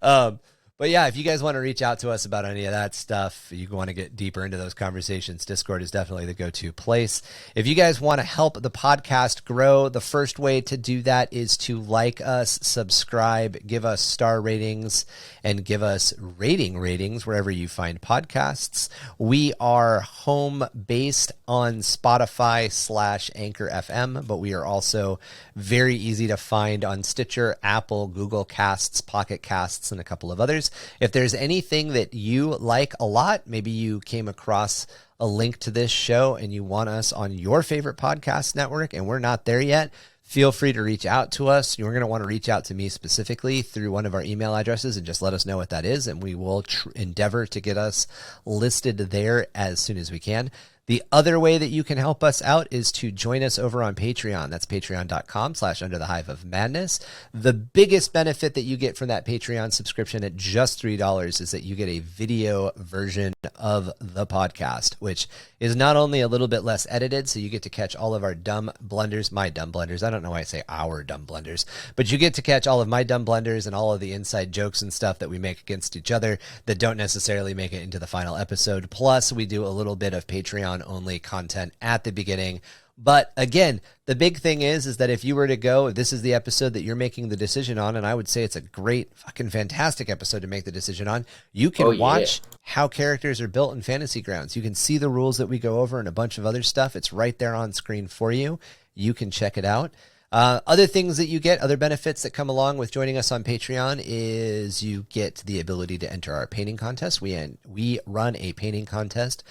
But yeah, if you guys want to reach out to us about any of that stuff, you want to get deeper into those conversations, Discord is definitely the go-to place. If you guys want to help the podcast grow, the first way to do that is to like us, subscribe, give us star ratings, and give us ratings wherever you find podcasts. We are home-based on Spotify/Anchor FM, but we are also very easy to find on Stitcher, Apple, Google Casts, Pocket Casts, and a couple of others. If there's anything that you like a lot, maybe you came across a link to this show and you want us on your favorite podcast network and we're not there yet, feel free to reach out to us. You're going to want to reach out to me specifically through one of our email addresses and just let us know what that is, and we will endeavor to get us listed there as soon as we can. The other way that you can help us out is to join us over on Patreon. That's patreon.com/underthehiveofmadness. The biggest benefit that you get from that Patreon subscription at just $3 is that you get a video version of the podcast, which is not only a little bit less edited, so you get to catch all of our dumb blunders, my dumb blunders. I don't know why I say our dumb blunders, but you get to catch all of my dumb blunders and all of the inside jokes and stuff that we make against each other that don't necessarily make it into the final episode. Plus, we do a little bit of Patreon only content at the beginning, But again, the big thing is that if you were to go, this is the episode that you're making the decision on, and I would say it's a great, fucking fantastic episode to make the decision on. You can watch how characters are built in Fantasy Grounds. You can see the rules that we go over and a bunch of other stuff. It's right there on screen for you. You can check it out. Other things that you get, other benefits that come along with joining us on Patreon is you get the ability to enter our painting contest. We run a painting contest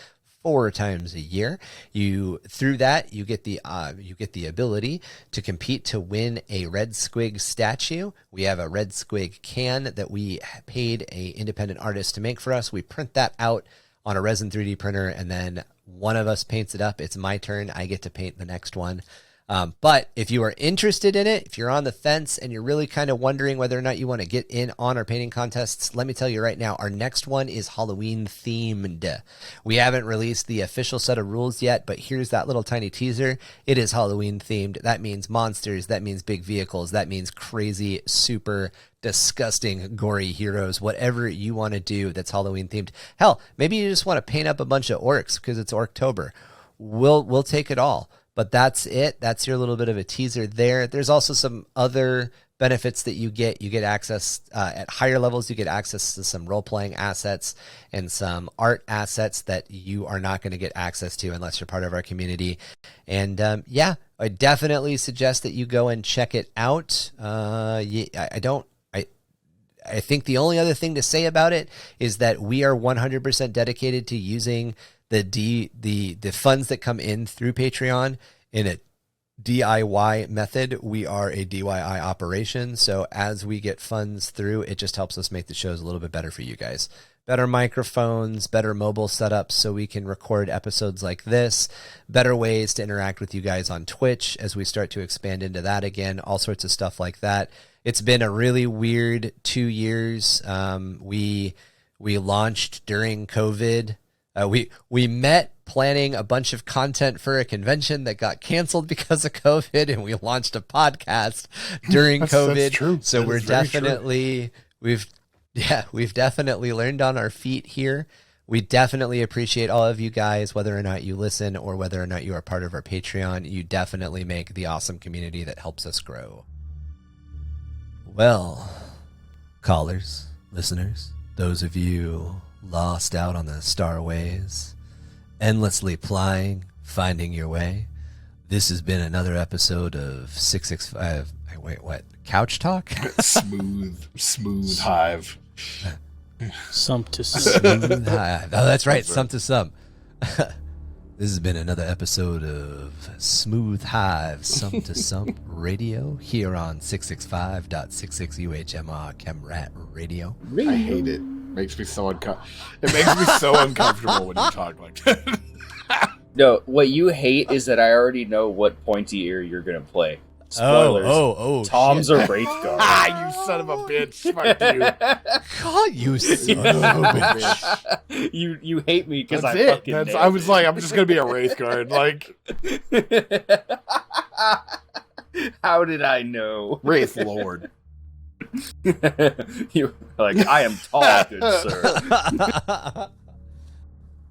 4 times a year. Through that you get the ability to compete to win a Red Squig statue. We have a Red Squig can that we paid a independent artist to make for us. We print that out on a resin 3D printer, and then one of us paints it up. It's my turn. I get to paint the next one. But if you are interested in it, if you're on the fence and you're really kind of wondering whether or not you want to get in on our painting contests, let me tell you right now, our next one is Halloween themed. We haven't released the official set of rules yet, but here's that little tiny teaser. It is Halloween themed. That means monsters. That means big vehicles. That means crazy, super disgusting, gory heroes, whatever you want to do that's Halloween themed. Hell, maybe you just want to paint up a bunch of orcs because it's Orktober. We'll take it all. But that's it. That's your little bit of a teaser there. There's also some other benefits that you get. You get access at higher levels. You get access to some role-playing assets and some art assets that you are not going to get access to unless you're part of our community. And I definitely suggest that you go and check it out. I think the only other thing to say about it is that we are 100% dedicated to using the funds that come in through Patreon in a DIY method. We are a DIY operation, so as we get funds through, it just helps us make the shows a little bit better for you guys. Better microphones, better mobile setups so we can record episodes like this, better ways to interact with you guys on Twitch as we start to expand into that again, all sorts of stuff like that. It's been a really weird 2 years. We launched during COVID. We met planning a bunch of content for a convention that got canceled because of COVID, and we launched a podcast during COVID. That's true. So we've definitely learned on our feet here. We definitely appreciate all of you guys, whether or not you listen or whether or not you are part of our Patreon. You definitely make the awesome community that helps us grow. Well, callers, listeners, those of you lost out on the starways, endlessly plying, finding your way, this has been another episode of 665. Wait, what? Couch Talk? Smooth Hive. Sump to sump. Smooth Hive. Oh, that's right. Sump to sump. This has been another episode of Smooth Hive, Sump to Sump Radio here on 665.66 UHM Chemrat Radio. I hate it. Makes me so It makes me so uncomfortable when you talk like that. No, what you hate is that I already know what pointy ear you're gonna play. Spoilers. Oh, Tom's shit. a Wraithguard. You son of a bitch. Fuck you. God, you son of a bitch. You hate me because That's I it. fucking nailed I was it. like, I'm just gonna be a Wraithguard. Like, how did I know? Wraith Lord. You're like, I am tall, good sir.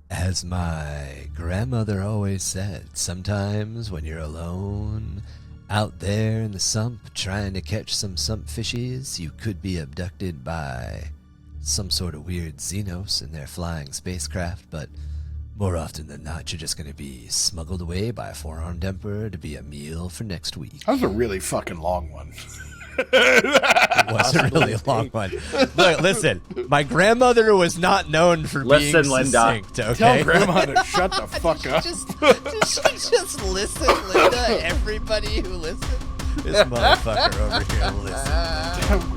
As my grandmother always said, sometimes when you're alone out there in the sump trying to catch some sump fishies, you could be abducted by some sort of weird Xenos in their flying spacecraft, but more often than not, you're just going to be smuggled away by a four-armed emperor to be a meal for next week. That was a really fucking long one. It was a really long one. Look, listen, my grandmother was not known for being succinct, okay? Tell grandma to shut the fuck up. Just listen, Linda. Everybody who listens. This motherfucker over here listens.